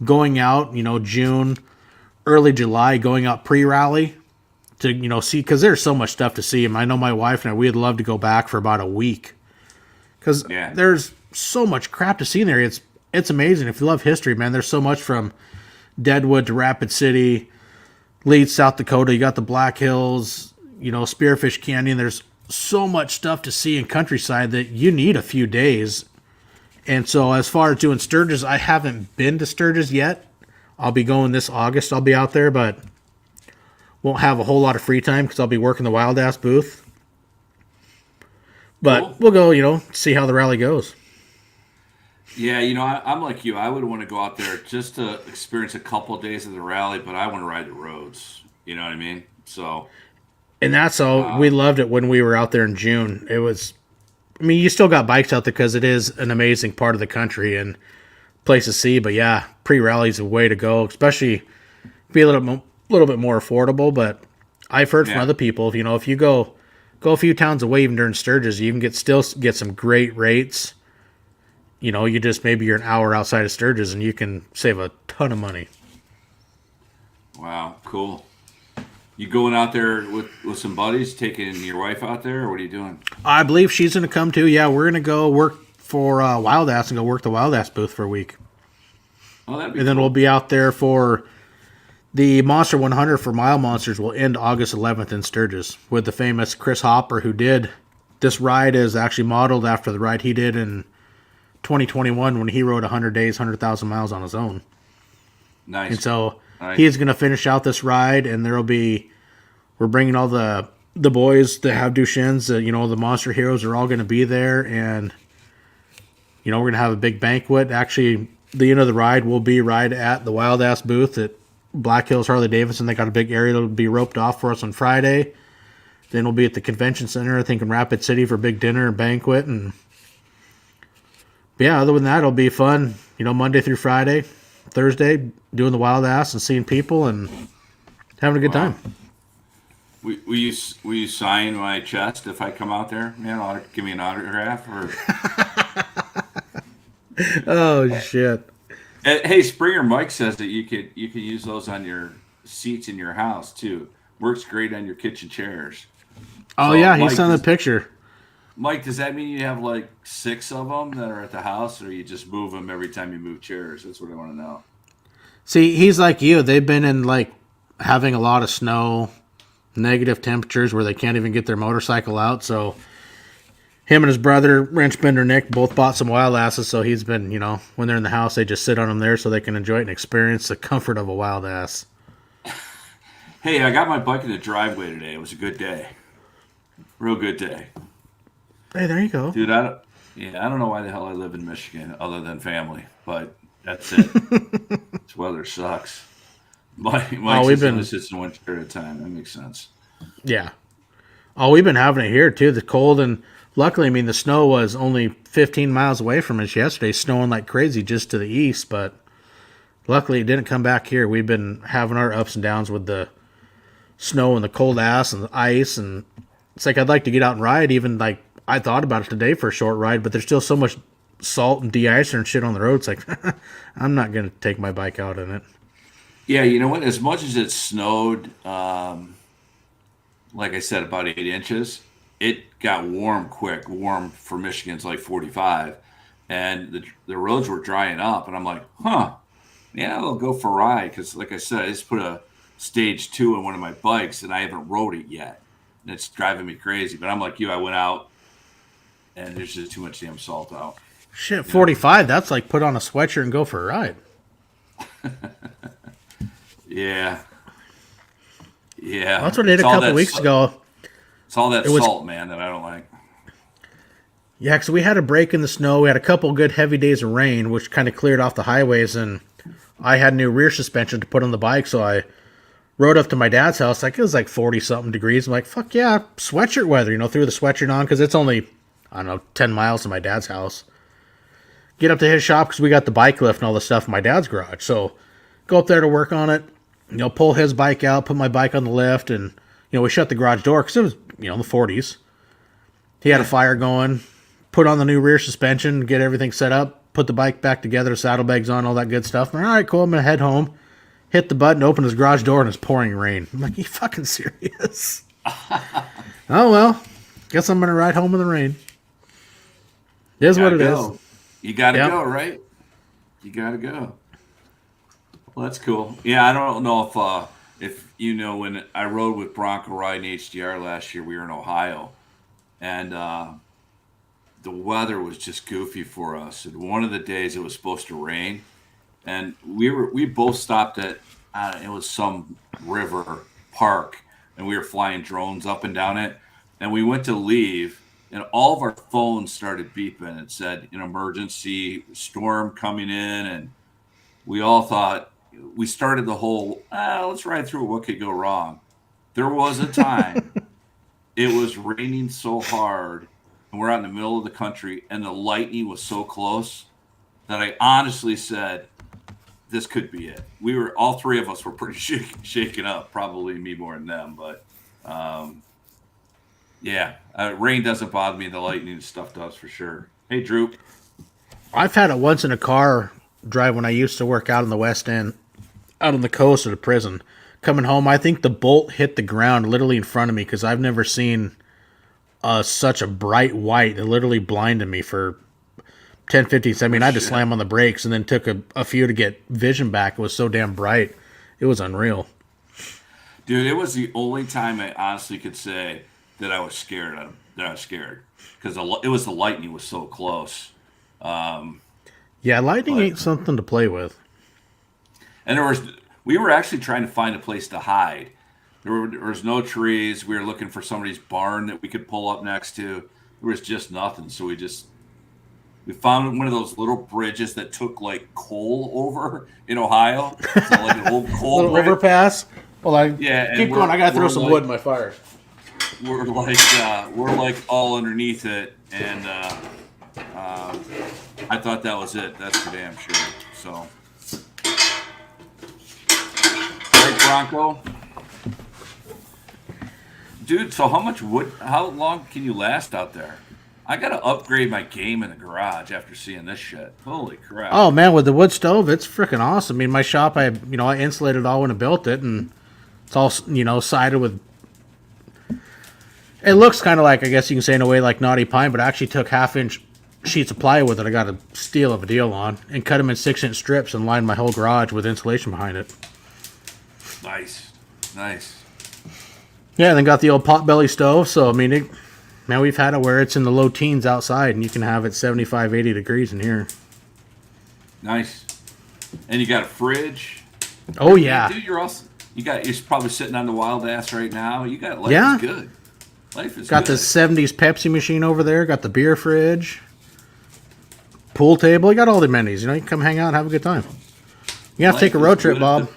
going out, June, early July, going out pre-rally to, see, because there's so much stuff to see. And I know my wife and I, we'd love to go back for about a week because there's so much crap to see in there. It's amazing. If you love history, man, there's so much from Deadwood to Rapid City, Leeds, South Dakota. You got the Black Hills, Spearfish Canyon. There's so much stuff to see in countryside that you need a few days. And so as far as doing Sturgis, I haven't been to Sturgis yet. I'll be going this August. I'll be out there, but won't have a whole lot of free time because I'll be working the Wild Ass booth. But Cool. we'll go, see how the rally goes. Yeah, I'm like you. I would want to go out there just to experience a couple of days of the rally, but I want to ride the roads. You know what I mean? So, And that's all. We uh, loved it when we were out there in June. It was, I mean, you still got bikes out there because it is an amazing part of the country and place to see. But yeah, pre-rally is a way to go, especially be a little bit more affordable. But I've heard from yeah. other people, if you go a few towns away even during Sturgis, you can get some great rates. You just maybe you're an hour outside of Sturgis and you can save a ton of money. Wow, cool. You going out there with some buddies, taking your wife out there, or what are you doing? I believe she's going to come too. Yeah, we're going to go work for Wild Ass and go work the Wild Ass booth for a week. Oh, that'd be And then we'll cool. be out there for the Monster 100 for Mile Monsters will end August 11th in Sturgis with the famous Chris Hopper, who did this ride is actually modeled after the ride he did in 2021 when he rode 100 days, 100,000 miles on his own. And Nice. so he Nice. is going to finish out this ride, and we're bringing all the boys that have Duchenne's, the Monster Heroes are all going to be there, and we're going to have a big banquet. Actually, the end of the ride will be right at the Wild Ass booth at Black Hills Harley-Davidson. They got a big area that'll be roped off for us on Friday. Then we'll be at the convention center, I think, in Rapid City for a big dinner and banquet. And yeah, other than that, it'll be fun. Monday through Friday, Thursday, doing the Wild Ass and seeing people and having a good time. Wow. Will you sign my chest if I come out there? Man, give me an autograph or Oh shit! Hey, Springer Mike says that you could use those on your seats in your house too. Works great on your kitchen chairs. Oh So, yeah, he sent a picture. Mike, does that mean you have like six of them that are at the house, or you just move them every time you move chairs? That's what I want to know. See, he's like you. They've been in like having a lot of snow, negative temperatures where they can't even get their motorcycle out. So him and his brother, wrench bender Nick, both bought some Wild Asses. So he's been, when they're in the house, they just sit on them there so they can enjoy it and experience the comfort of a Wild Ass. Hey, I got my bike in the driveway today. It was a good day, real good day, Hey, there you go. dude. I don't know why the hell I live in Michigan other than family, but that's it. This weather sucks. Mike Oh, we've says it only been, sits in one chair at a time. That makes sense. yeah. Oh, we've been having it here too. The cold and luckily, I mean, the snow was only 15 miles away from us yesterday, snowing like crazy just to the east. But luckily, it didn't come back here. We've been having our ups and downs with the snow and the cold ass and the ice, and it's like I'd like to get out and ride. Even like I thought about it today for a short ride, but there's still so much salt and de-icer and shit on the road. It's like I'm not gonna take my bike out in it. Yeah, you know what? As much as it snowed, like I said, about 8 inches, it got warm quick. Warm for Michigan's like 45, and the roads were drying up. And I'm like, huh, yeah, I'll go for a ride because, like I said, I just put a stage two in one of my bikes, and I haven't rode it yet, and it's driving me crazy. But I'm like you, I went out, and there's just too much damn salt out. Shit, You know? 45. That's like put on a sweatshirt and go for a ride. Yeah, Well, yeah. that's what I did a couple weeks ago. It's all that It was salt, man, that I don't like. Yeah, because we had a break in the snow. We had a couple good heavy days of rain, which kind of cleared off the highways, and I had new rear suspension to put on the bike, so I rode up to my dad's house. Like it was like 40 something degrees. I'm like, fuck yeah, sweatshirt weather. Threw the sweatshirt on because it's only I don't know 10 miles to my dad's house. Get up to his shop because we got the bike lift and all the stuff in my dad's garage. So go up there to work on it. Pull his bike out, put my bike on the lift, and we shut the garage door because it was in the 40s. He had a Yeah. fire going. Put on the new rear suspension, get everything set up, put the bike back together, saddlebags on, all that good stuff. All right, cool. I'm gonna head home. Hit the button, open his garage door, and it's pouring rain. I'm like, you fucking serious? Oh well, guess I'm gonna ride home in the rain. It is what Gotta it is. go. You gotta Yep. go, right? You gotta go. Well, that's cool. Yeah, I don't know if when I rode with Bronco riding HDR last year, we were in Ohio, and the weather was just goofy for us. And one of the days it was supposed to rain, and we both stopped at it was some river park, and we were flying drones up and down it, and we went to leave, and all of our phones started beeping. It said an emergency storm coming in, and we all thought, we started the whole let's ride through what could go wrong. There was a time it was raining so hard, and we're out in the middle of the country, and the lightning was so close that I honestly said, this could be it. We were, all three of us were pretty shaken up, probably me more than them, but yeah, rain doesn't bother me. The lightning stuff does for sure. Hey, Drew. I've had it once in a car drive when I used to work out in the West End, out on the coast of the prison. Coming home, I think the bolt hit the ground literally in front of me because I've never seen such a bright white. It literally blinded me for 10, 15 seconds. I mean, I had to slam on the brakes and then took a few to get vision back. It was so damn bright. It was unreal. Dude, it was the only time I honestly could say that I was scared. Because it was the lightning was so close. Yeah, lightning ain't something to play with. And we were actually trying to find a place to hide. There was no trees. We were looking for somebody's barn that we could pull up next to. There was just nothing. So we found one of those little bridges that took like coal over in Ohio. So like an old coal little bridge. overpass. Well, keep going. I gotta throw some wood in my fire. We're like all underneath it, and I thought that was it. That's for damn sure. So, right, Bronco, dude. So how long can you last out there? I gotta upgrade my game in the garage after seeing this shit. Holy crap! Oh man, with the wood stove, it's freaking awesome. I mean, my shop, I insulated it all when I built it, and it's all sided with. It looks kind of like, I guess you can say in a way, like knotty pine, but I actually took 1/2-inch sheets of plywood that I got a steal of a deal on and cut them in 6-inch strips and lined my whole garage with insulation behind it. Nice. Yeah, and then got the old potbelly stove. So I mean, man, we've had it where it's in the low teens outside, and you can have it 75, 80 degrees in here. Nice. And you got a fridge. Oh yeah, dude, you're probably sitting on the wild ass right now. You got life is good. Life is got good. the 70s Pepsi machine over there. Got the beer fridge, pool table. You got all the amenities. You can come hang out and have a good time. You have to take a road trip, Bob.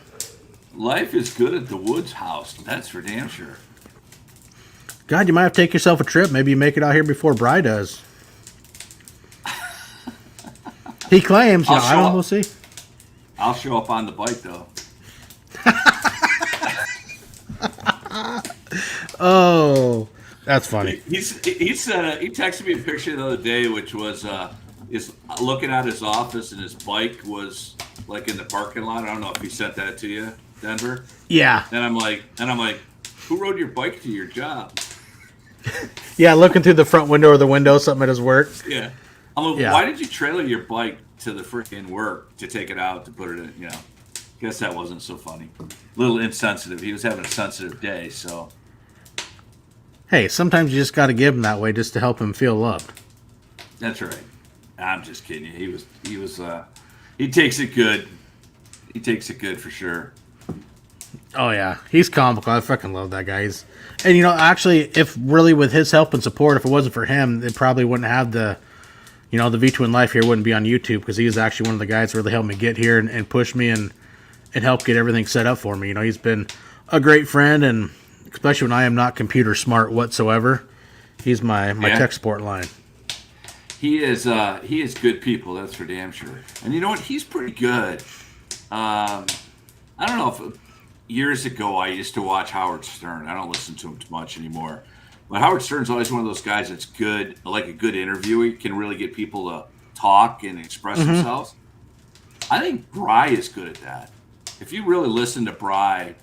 Life is good at the Woods house. That's for damn sure. God, you might have to take yourself a trip. Maybe you make it out here before Bry does. He claims. I don't know. We'll see. I'll show up on the bike, though. Oh, that's funny. He texted me a picture the other day, which was is looking at his office, and his bike was like in the parking lot. I don't know if he sent that to you, Denver. Yeah. And I'm like, who rode your bike to your job? Yeah, looking through the front window or the window, something at his work. Yeah. I'm like, why did you trailer your bike to the freaking work to take it out to put it in? Guess that wasn't so funny. A little insensitive. He was having a sensitive day, so. Hey, sometimes you just got to give him that way just to help him feel loved. That's right. I'm just kidding you. He takes it good. He takes it good for sure. Oh yeah, he's comical. I fucking love that guy. And actually, if really with his help and support, if it wasn't for him, it probably wouldn't have the V2 Life here wouldn't be on YouTube, because he is actually one of the guys that really helped me get here and push me and help get everything set up for me. He's been a great friend, and especially when I am not computer smart whatsoever, he's my tech support line. He is good people, that's for damn sure. And you know what? He's pretty good. I don't know if years ago I used to watch Howard Stern. I don't listen to him too much anymore. But Howard Stern's always one of those guys that's good, like a good interviewer. He can really get people to talk and express themselves. I think Bry is good at that. If you really listen to Bry,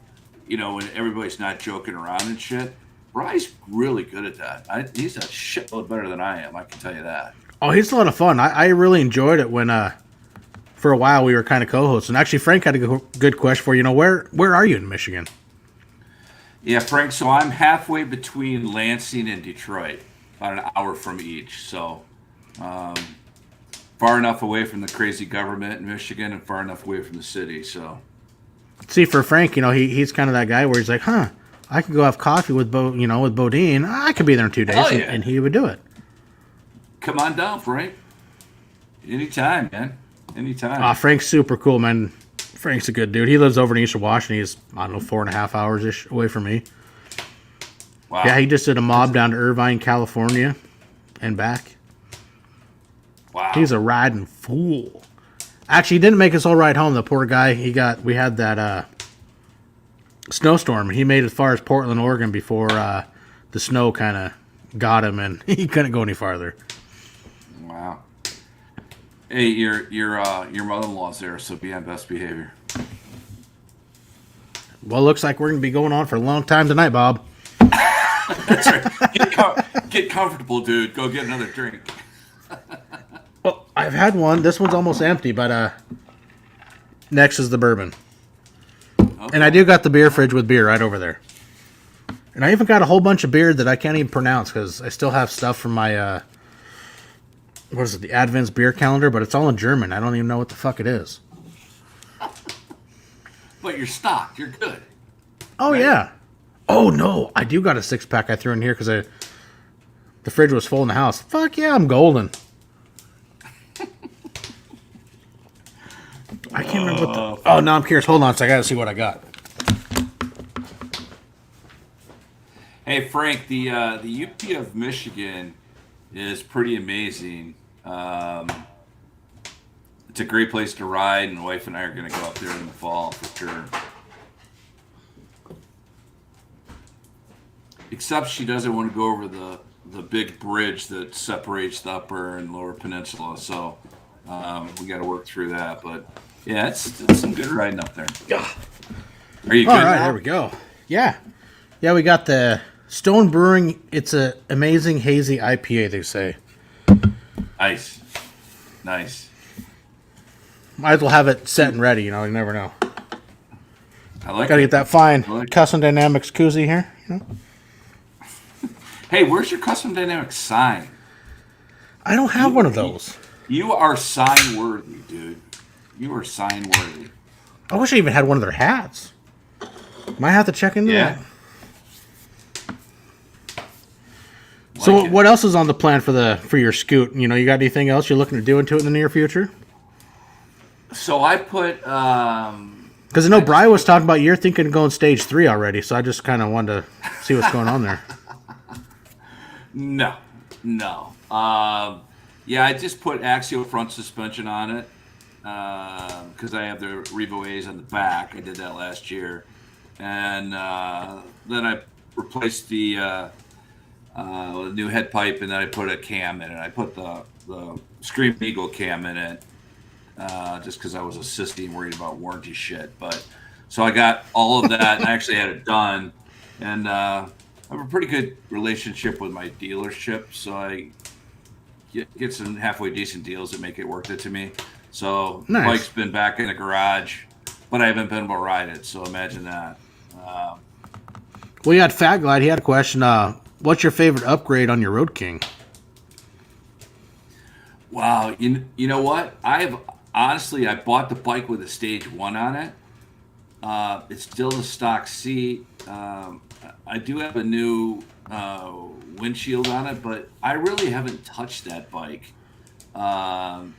when everybody's not joking around and shit, Bry's really good at that. He's a shitload better than I am, I can tell you that. Oh, he's a lot of fun. I really enjoyed it when, for a while, we were kind of co-hosts. And actually, Frank had a good question for you. Where are you in Michigan? Yeah, Frank, so I'm halfway between Lansing and Detroit, about an hour from each. So far enough away from the crazy government in Michigan and far enough away from the city. So, see, for Frank, he's kind of that guy where he's like, I could go have coffee with with Bodine. I could be there in 2 days, and he would do it. come on down, Frank. Anytime, man. Anytime. Frank's super cool, man. Frank's a good dude. He lives over in Eastern Washington. He's, I don't know, 4.5 hours ish away from me. Wow. Yeah, he just did a mob down to Irvine, California, and back. Wow. He's a riding fool. Actually, he didn't make us all ride home. The poor guy. We had that snowstorm. He made it as far as Portland, Oregon before the snow kind of got him, and he couldn't go any farther. Wow. Hey, your mother-in-law's there, so be on best behavior. Well, looks like we're going to be going on for a long time tonight, Bob. That's right. Get comfortable, dude. Go get another drink. Well, I've had one. This one's almost empty, but next is the bourbon. Okay. And I do got the beer fridge with beer right over there. And I even got a whole bunch of beer that I can't even pronounce because I still have stuff from my, what is it, the Advent's beer calendar, but it's all in German. I don't even know what the fuck it is. But you're stocked. You're good. Oh, right? Yeah. Oh, no. I do got a 6-pack I threw in here because the fridge was full in the house. Fuck yeah, I'm golden. I can't remember what the... Oh, no, I'm curious. Hold on, so I got to see what I got. Hey, Frank, the UP of Michigan is pretty amazing. It's a great place to ride, and the wife and I are going to go up there in the fall for sure. Except she doesn't want to go over the big bridge that separates the upper and lower peninsula, so we got to work through that. But yeah, it's some good riding up there. Are you good? All right, now? there we go. Yeah, we got the Stone Brewing. It's a amazing hazy IPA, they say. Nice. Might as well have it set and ready. You never know. I like. Gotta get that fine Custom Dynamics koozie here. Hey, where's your Custom Dynamics sign? I don't have one of those. You are sign worthy, dude. You are sign worthy. I wish I even had one of their hats. Might have to check into that. So what else is on the plan for your scoot? You got anything else you're looking to do into it in the near future? So I put because I know Brian was talking about you're thinking of going stage 3 already. So I just kind of wanted to see what's going on there. No. Yeah, I just put axial front suspension on it because I have the Revo A's on the back. I did that last year, and then I replaced the new head pipe, and then I put a cam in it. I put the Scream Eagle cam in it just because I was a sissy and worried about warranty shit. But so I got all of that, and I actually had it done, and I have a pretty good relationship with my dealership, so I get some halfway decent deals that make it worth it to me. So nice. The bike's been back in the garage, but I haven't been able to ride it, so imagine that. We had Fat Glide. He had a question. What's your favorite upgrade on your Road King? Wow, you know what? I bought the bike with a stage 1 on it. It's still the stock seat. I do have a new windshield on it, but I really haven't touched that bike. I've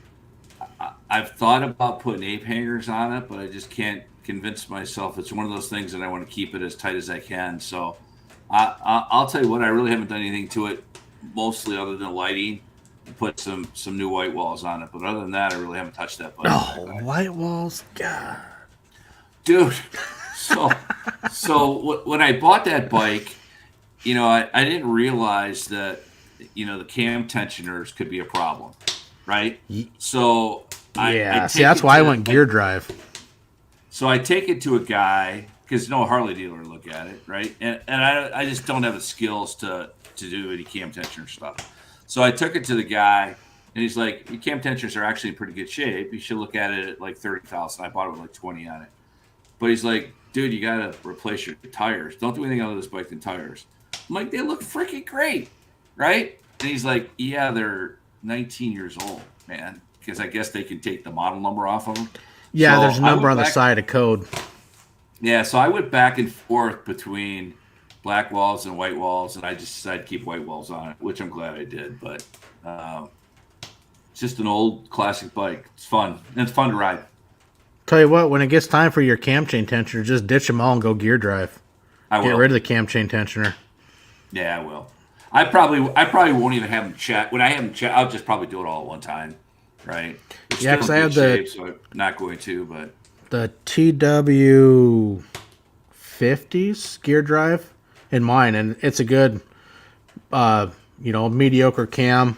thought about putting ape hangers on it, but I just can't convince myself. It's one of those things that I want to keep it as tight as I can. So I'll tell you what, I really haven't done anything to it, mostly other than lighting. Put some new white walls on it, but other than that, I really haven't touched that bike. Oh, white walls, God, dude. So when I bought that bike, I didn't realize that the cam tensioners could be a problem, right? So that's why I went gear drive. So I take it to a guy because no Harley dealer look at it, right? And I just don't have the skills to do any cam tensioner stuff. So I took it to the guy, and he's like, your cam tensioners are actually in pretty good shape. You should look at it at like 30,000. I bought it with like 20 on it. But he's like, dude, you got to replace your tires. Don't do anything other than this bike than tires. I'm like, they look freaking great, right? And he's like, yeah, they're 19 years old, man, because I guess they can take the model number off of them. Yeah, so there's a number on the side of code. Yeah, so I went back and forth between black walls and white walls, and I just decided to keep white walls on it, which I'm glad I did. But just an old classic bike. It's fun. And it's fun to ride. Tell you what, when it gets time for your cam chain tensioner, just ditch them all and go gear drive. I will. Get rid of the cam chain tensioner. Yeah, I will. I probably won't even have them check. When I have them check, I'll just probably do it all at one time, right? It's Yeah, because I have the so I'm not going to, but the TW50s gear drive in mine, and it's a good, mediocre cam.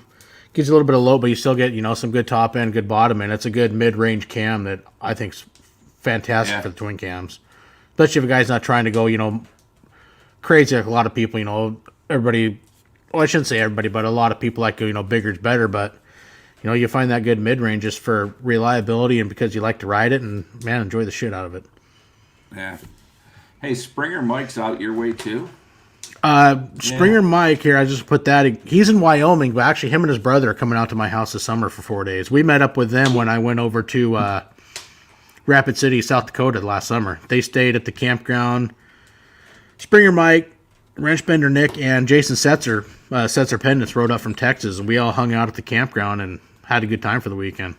Gives you a little bit of load, but you still get some good top end, good bottom end. It's a good mid range cam that I think's fantastic for the twin cams, especially if a guy's not trying to go crazy like a lot of people. Everybody. Well, I shouldn't say everybody, but a lot of people like bigger's better. But you find that good mid range just for reliability and because you like to ride it and man, enjoy the shit out of it. Yeah. Hey, Springer Mike's out your way too. Springer Mike here. I just put that. He's in Wyoming, but actually, him and his brother are coming out to my house this summer for 4 days. We met up with them when I went over to Rapid City, South Dakota last summer. They stayed at the campground. Springer Mike, Wrench Bender Nick, and Jason Setzer Pendants rode up from Texas, and we all hung out at the campground and had a good time for the weekend.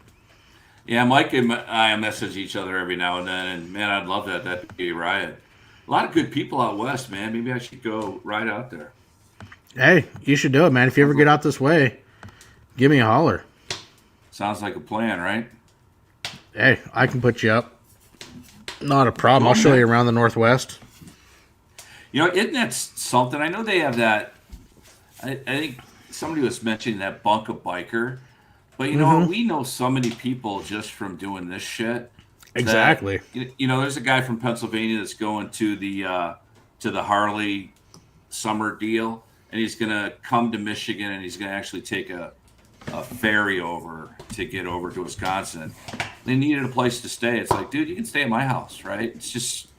Yeah, Mike and I message each other every now and then, and man, I'd love that. That'd be a riot. A lot of good people out west, man. Maybe I should go ride out there. Hey, you should do it, man. If you ever get out this way, give me a holler. Sounds like a plan, right? Hey, I can put you up. Not a problem. I'll show you around the Northwest. Isn't that something? I know they have that. I think somebody was mentioning that Bunka Biker. But, we know so many people just from doing this shit. Exactly. There's a guy from Pennsylvania that's going to the Harley summer deal, and he's going to come to Michigan, and he's going to actually take a ferry over to get over to Wisconsin. They needed a place to stay. It's like, dude, you can stay at my house, right? It's just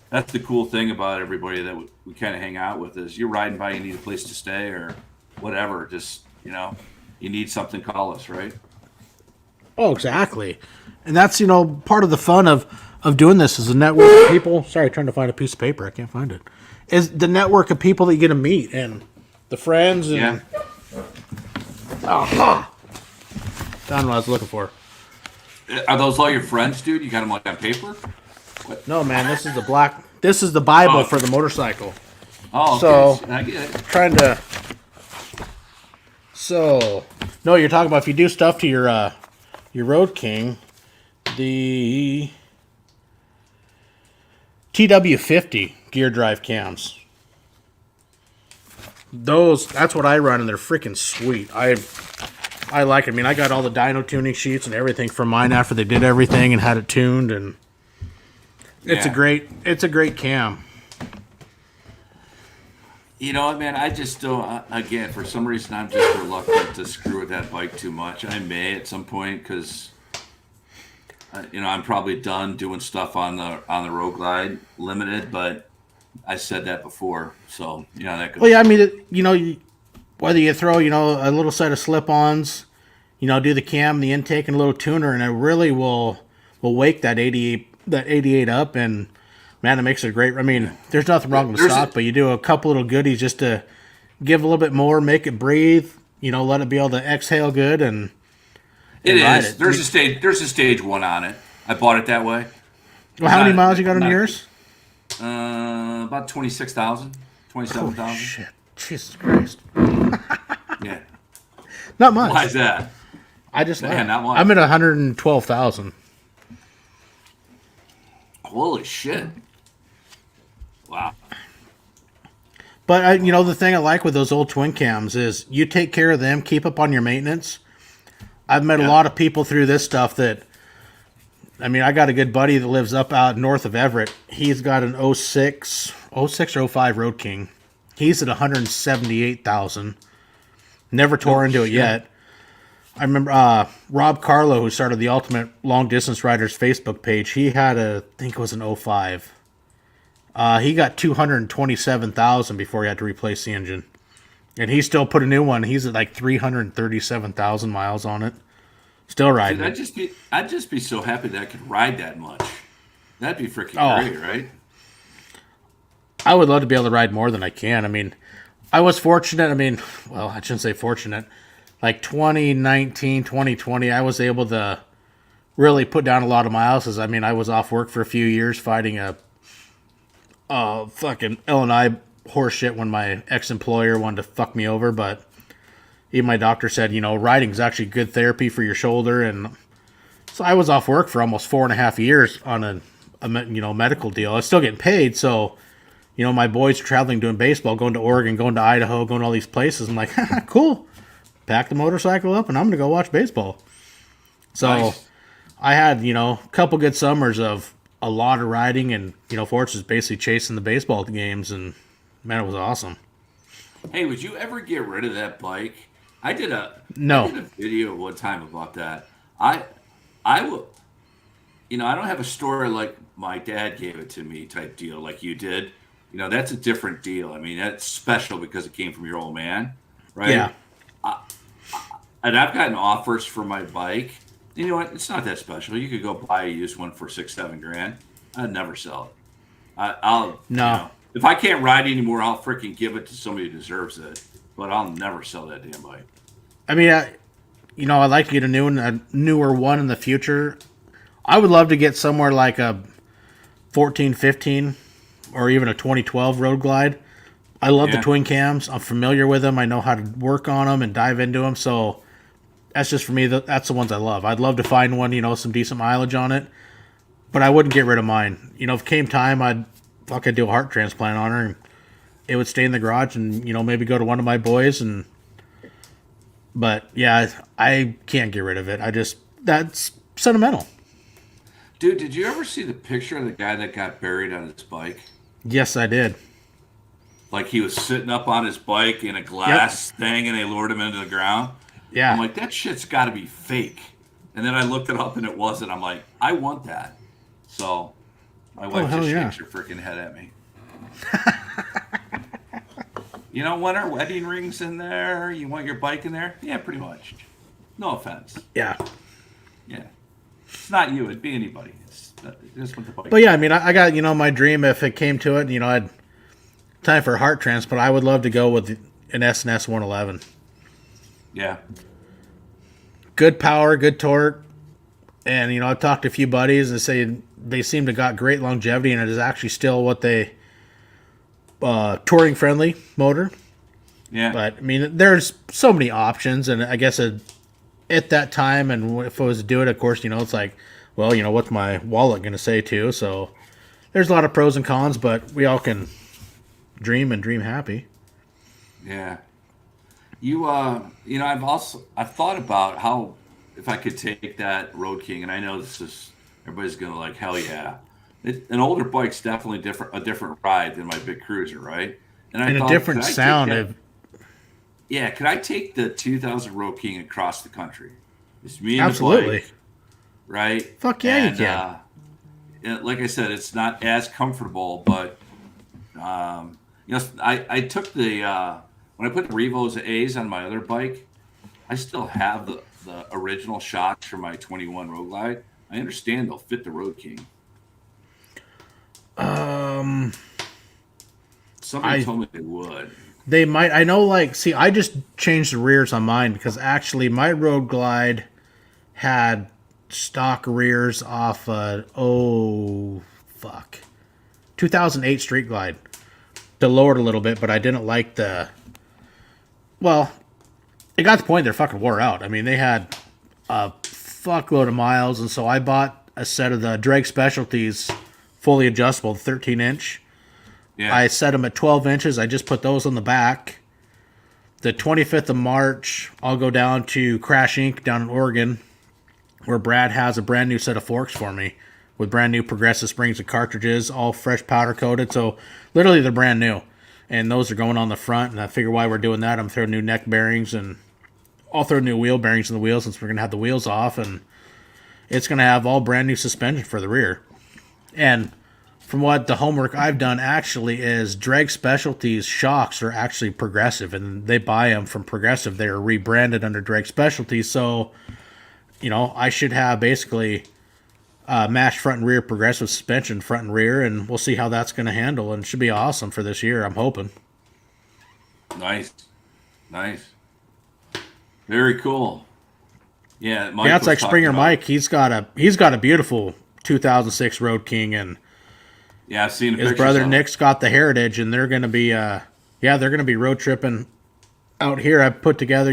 that's the cool thing about everybody that we kind of hang out with is you're riding by, you need a place to stay or whatever. Just you need something, call us, right? Oh, exactly. And that's, part of the fun of doing this is the network of people. Sorry, trying to find a piece of paper. I can't find it. Is the network of people that you get to meet and the friends. And, yeah. Aha! Found what I was looking for. Are those all your friends, dude? You got them like on paper? What? No, man. This is the Bible for the motorcycle. Oh, okay. So I get it. Trying to. So, no, you're talking about if you do stuff to your Road King. The TW50 gear drive cams. That's what I run, and they're freaking sweet. I like it. I mean, I got all the dyno tuning sheets and everything from mine after they did everything and had it tuned, and it's a great cam. You know what, man? I just don't. Again, for some reason, I'm just reluctant to screw with that bike too much. I may at some point because. I'm probably done doing stuff on the roadglide limited, but I said that before, so that goes. Well, yeah, I mean, whether you throw a little set of slip-ons, do the cam, the intake, and a little tuner, and it really will wake that 88 up, and man, it makes it great. I mean, there's nothing wrong with the stock, but you do a couple little goodies just to give a little bit more, make it breathe, let it be able to exhale good and. It is. There's a stage one on it. I bought it that way. Well, how many miles you got on yours? About 26,000, 27,000. Oh, shit. Jesus Christ. Yeah. Not much. Why is that? I just not much. I'm at 112,000. Holy shit. Wow. But, the thing I like with those old twin cams is you take care of them, keep up on your maintenance. I've met a lot of people through this stuff that, I got a good buddy that lives up out north of Everett. He's got an 06 or 05 Road King. He's at 178,000. Never tore into it yet. I remember Rob Carlo, who started the Ultimate Long Distance Riders Facebook page, he had I think it was an 05. He got 227,000 before he had to replace the engine. And he still put a new one. He's at like 337,000 miles on it. Still riding. Dude, I'd just be so happy that I could ride that much. That'd be freaking great, right? I would love to be able to ride more than I can. I was fortunate. I shouldn't say fortunate. like 2019, 2020, I was able to really put down a lot of miles. Cause I mean, I was off work for a few years fighting a fucking L&I horse shit when my ex-employer wanted to fuck me over. But even my doctor said, riding is actually good therapy for your shoulder. And so I was off work for almost 4.5 years on a medical deal. I was still getting paid. So, my boys are traveling doing baseball, going to Oregon, going to Idaho, going to all these places. I'm like, cool. Pack the motorcycle up and I'm going to go watch baseball. So nice. I had, a couple good summers of a lot of riding and, Forrest was basically chasing the baseball games and man, it was awesome. Hey, would you ever get rid of that bike? I did a video one time about that. I will, I don't have a story like my dad gave it to me type deal like you did. That's a different deal. I mean, that's special because it came from your old man, right? Yeah. And I've gotten offers for my bike. You know what? It's not that special. You could go buy a used one for $6-7 grand. I'd nenever sell it. I'll no. If I can't ride anymore, I'll freaking give it to somebody who deserves it. But I'll never sell that damn bike. I mean, I'd like to get a newer one in the future. I would love to get somewhere like a 14, 15, or even a 2012 roadglide. I love the twin cams. I'm familiar with them. I know how to work on them and dive into them. So that's just for me. That's the ones I love. I'd love to find one, some decent mileage on it. But I wouldn't get rid of mine. If it came time, I'd fucking do a heart transplant on her. And it would stay in the garage and, maybe go to one of my boys. But, yeah, I can't get rid of it. That's sentimental. Dude, did you ever see the picture of the guy that got buried on his bike? Yes, I did. Like he was sitting up on his bike in a glass thing and they lured him into the ground? Yeah. I'm like, that shit's got to be fake. And then I looked it up and it wasn't. I'm like, I want that. So my wife just shakes her freaking head at me. When our wedding ring's in there, you want your bike in there? Yeah, pretty much. No offense. Yeah. Yeah. It's not you. It'd be anybody. It's just with the bike. But yeah, I mean, I got, my dream if it came to it, I'd time for a heart transplant. I would love to go with an S&S 111. Yeah. Good power, good torque. And, I've talked to a few buddies and say they seem to got great longevity and it is actually still what they touring friendly motor. Yeah. But I mean, there's so many options and I guess at that time and if I was to do it, of course, it's like, well, what's my wallet going to say too? So there's a lot of pros and cons, but we all can dream and dream happy. Yeah. I've thought about how if I could take that Road King, and I know everybody's going to like, hell yeah. An older bike's definitely a different ride than my big cruiser, right? And I thought, a different sound. Yeah, could I take the 2000 Road King across the country? It's me and Absolutely. the bike, right? Fuck yeah, you can. Like I said, it's not as comfortable, but I took when I put the Revo's A's on my other bike, I still have the original shocks for my 21 Roadglide. I understand they'll fit the Road King. Somebody told me they would. They might. I know, I just changed the rears on mine because actually my Roadglide had stock rears off 2008 Street Glide. They lowered a little bit, but I didn't like it got to the point they're fucking wore out. I mean, they had a fuckload of miles, and so I bought a set of the Drake Specialties fully adjustable, 13-inch. Yeah. I set them at 12 inches. I just put those on the back. The 25th of March, I'll go down to Crash Inc. down in Oregon, where Brad has a brand new set of forks for me with brand new progressive springs and cartridges, all fresh powder coated. So literally they're brand new. And those are going on the front. And I figure why we're doing that, I'm throwing new neck bearings and I'll throw new wheel bearings in the wheels since we're going to have the wheels off. And it's going to have all brand new suspension for the rear. And from what the homework I've done actually is Drag Specialties shocks are actually Progressive. And they buy them from Progressive. They are rebranded under Drag Specialties. So, I should have basically matched front and rear progressive suspension, front and rear, and we'll see how that's going to handle. And it should be awesome for this year, I'm hoping. Nice. Very cool. Yeah, Yeah, Mike it's was like talking Springer about. Mike. He's got a beautiful 2006 Road King, and Yeah, I've seen the his pictures brother of it. Nick's got the Heritage, and they're gonna be yeah, they're gonna be road tripping out here. I put together,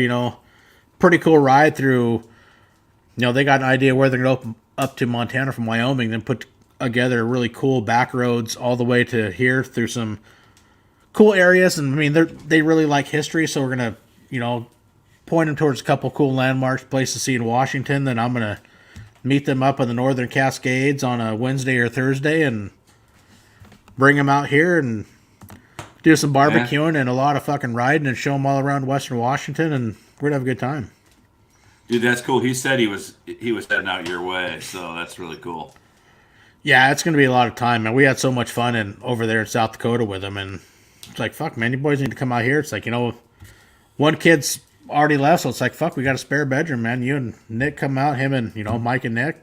pretty cool ride through. They got an idea where they're gonna go up to Montana from Wyoming, then put together really cool back roads all the way to here through some cool areas. And I mean, they really like history, so we're gonna, point them towards a couple cool landmarks, places to see in Washington. Then I'm gonna meet them up in the Northern Cascades on a Wednesday or Thursday, and bring them out here and do some Yeah, barbecuing and a lot of fucking riding and show them all around Western Washington, and we're gonna have a good time. dude, that's cool. He said he was heading out your way, so that's really cool. Yeah, it's gonna be a lot of time, man. We had so much fun over there in South Dakota with them, and it's like, fuck, man, you boys need to come out here. It's like, one kid's already left, so it's like, fuck, we got a spare bedroom, man. You and Nick come out, him and Mike and Nick.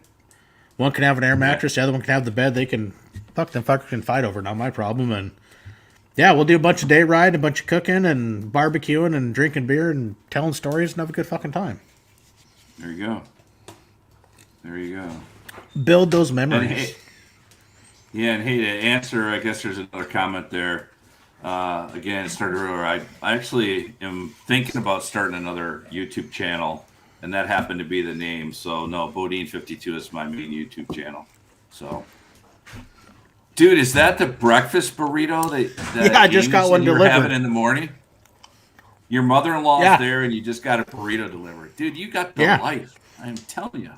One can have an air Yeah, mattress, the other one can have the bed. They can fuck them fuckers can fight over, not my problem. And yeah, we'll do a bunch of day ride, a bunch of cooking and barbecuing and drinking beer and telling stories and have a good fucking time. there you go. There you go. Build those And memories. hey, yeah, and hey, to answer, I guess there's another comment there. Again, it started earlier. I actually am thinking about starting another YouTube channel, and that happened to be the name. So no, Bodine52 is my main YouTube channel. So, dude, is that the breakfast burrito Yeah, I that just Amy got said one you were having delivered. in the morning? Your mother-in-law's Yeah, there, and you just got a burrito delivered, dude. You got the yeah. life. I'm telling you,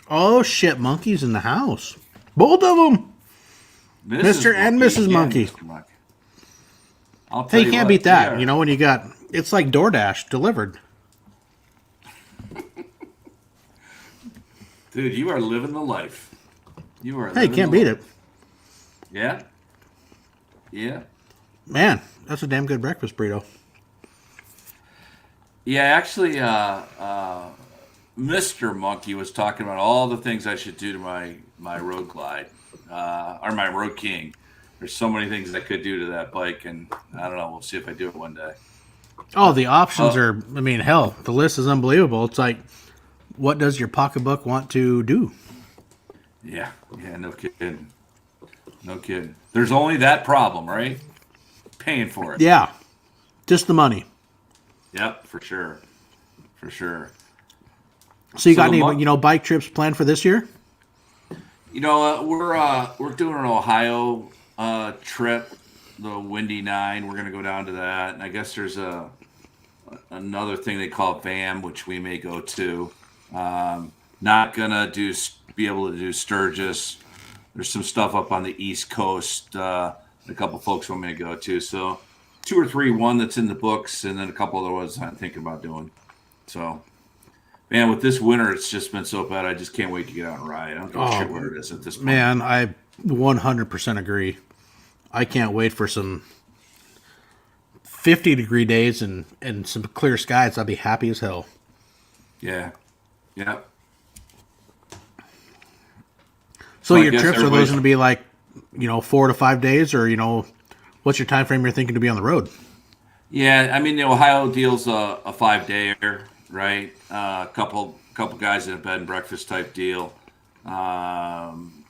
Oh shit, monkeys in the house. Both of them, Mrs. Mr. and Monkey Mrs. and Monkey. Mr. Monkey. I'll Hey, tell you you can't beat what, they that. are. When it's like DoorDash delivered. Dude, you are living the life. You are Hey, living the can't beat life. it. Yeah, yeah, Man, that's a damn good breakfast burrito. yeah. Actually, Mr. Monkey was talking about all the things I should do to my road glide, or my road king. There's so many things I could do to that bike, and I don't know. We'll see if I do it one day. Oh, the options Oh, are, I mean, hell, the list is unbelievable. It's like, what does your pocketbook want to do? yeah, yeah. No kidding. No kidding. There's only that problem, right? Paying for it. Yeah, just the money. Yep, for sure, for sure. So you So got the any, month. bike trips planned for this year? We're doing an Ohio trip, the Windy Nine. We're gonna go down to that, and I guess there's another thing they call VAM, which we may go to. Not gonna be able to do Sturgis. There's some stuff up on the East Coast. A couple folks want me to go to, so two or three. One that's in the books, and then a couple other ones I'm thinking about doing. So, man, with this winter, it's just been so bad. I just can't wait to get out and ride. I don't give a shit Oh, where it is at this point. man, I 100% agree. I can't wait for some 50-degree days and some clear skies. I'll be happy as hell. Yeah, yeah. So So I your guess trips, are those everybody's. going to be like, 4 to 5 days, or, what's your time frame you're thinking to be on the road? Yeah, I mean the Ohio deal's a 5-dayer, right? Couple guys in a bed and breakfast type deal. Um,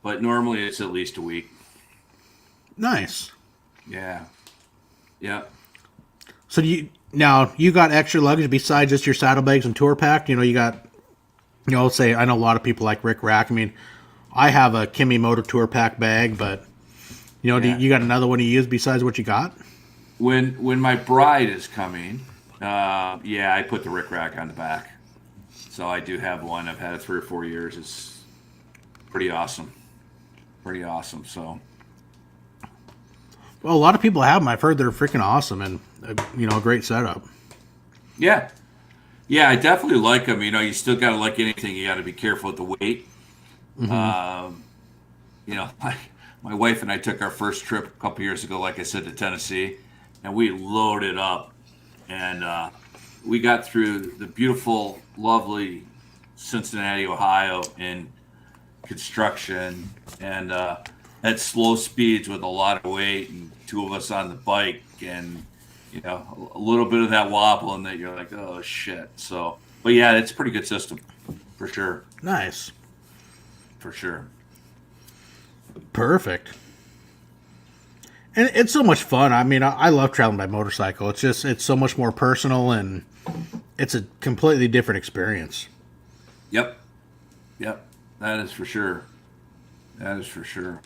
but normally it's at least a week. Nice. Yeah, yeah. So you got extra luggage besides just your saddlebags and tour pack? You got, let's say, I know a lot of people like Rick Rack. I mean, I have a Kimmy Motor Tour Pack bag, but Yeah. you got another one you use besides what you got? When my bride is coming, yeah, I put the Rick Rack on the back. So I do have one. I've had it 3 or 4 years. It's pretty awesome. Pretty awesome. So Well, a lot of people have them. I've heard they're freaking awesome and a great setup. yeah, yeah, I definitely like them. You still got to like anything. You got to be careful with the weight. Um, my wife and I took our first trip a couple years ago, like I said, to Tennessee, and we loaded up, and we got through the beautiful, lovely Cincinnati, Ohio, in construction, and at slow speeds with a lot of weight, and two of us on the bike, and a little bit of that wobble, and that you're like, oh shit. So, but yeah, it's a pretty good system for sure. Nice. For sure. Perfect. And it's so much fun. I mean, I love traveling by motorcycle. It's so much more personal, and it's a completely different experience. Yep. Yep. That is for sure. That is for sure.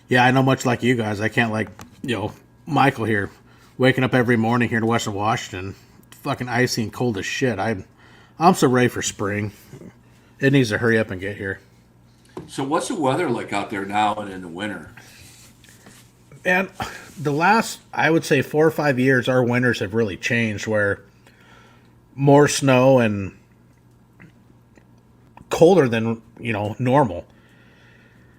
Yeah, I know much like you guys. I can't Michael here, waking up every morning here in Western Washington, fucking icy and cold as shit. I'm so ready for spring. It needs to hurry up and get here. So what's the weather like out there now and in the winter? And the last, I would say, 4 or 5 years, our winters have really changed, where more snow and colder than, normal.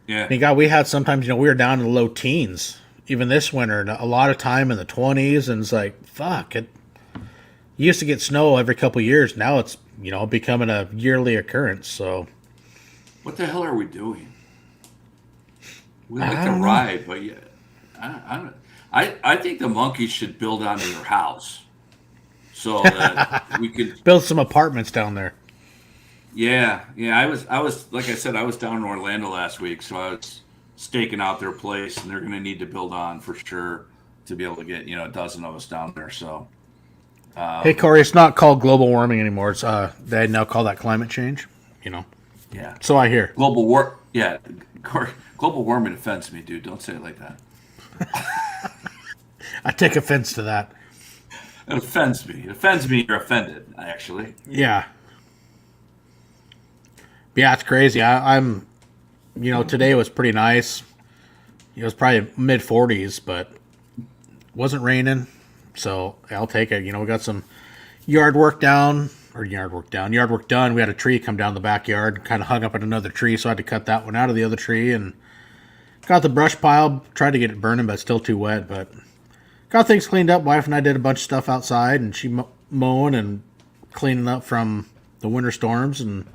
Yeah. I mean, God, we had sometimes, we were down in the low teens, even this winter, and a lot of time in the 20s, and it's like, fuck, you used to get snow every couple of years. Now it's, becoming a yearly occurrence, so. What the hell are we doing? We I like to don't know. ride, but yeah, I think the monkeys should build onto your house so that we could. Build some apartments down there. Yeah. I was like I said, I was down in Orlando last week, so I was staking out their place, and they're going to need to build on for sure to be able to get a dozen of us down there. So. Hey, Corey, it's not called global warming anymore. It's they now call that climate change. Yeah. So I hear. Global war. Yeah. Global warming offends me, dude. Don't say it like that. I take offense to that. It offends me. It offends me. You're offended, actually. Yeah. Yeah, it's crazy. I'm, today was pretty nice. It was probably mid 40s, but wasn't raining. So I'll take it. We got some yard work done. We had a tree come down the backyard, kind of hung up in another tree, so I had to cut that one out of the other tree, and got the brush pile, tried to get it burning, but it's still too wet, but got things cleaned up. Wife and I did a bunch of stuff outside, and she mowing and cleaning up from the winter storms, and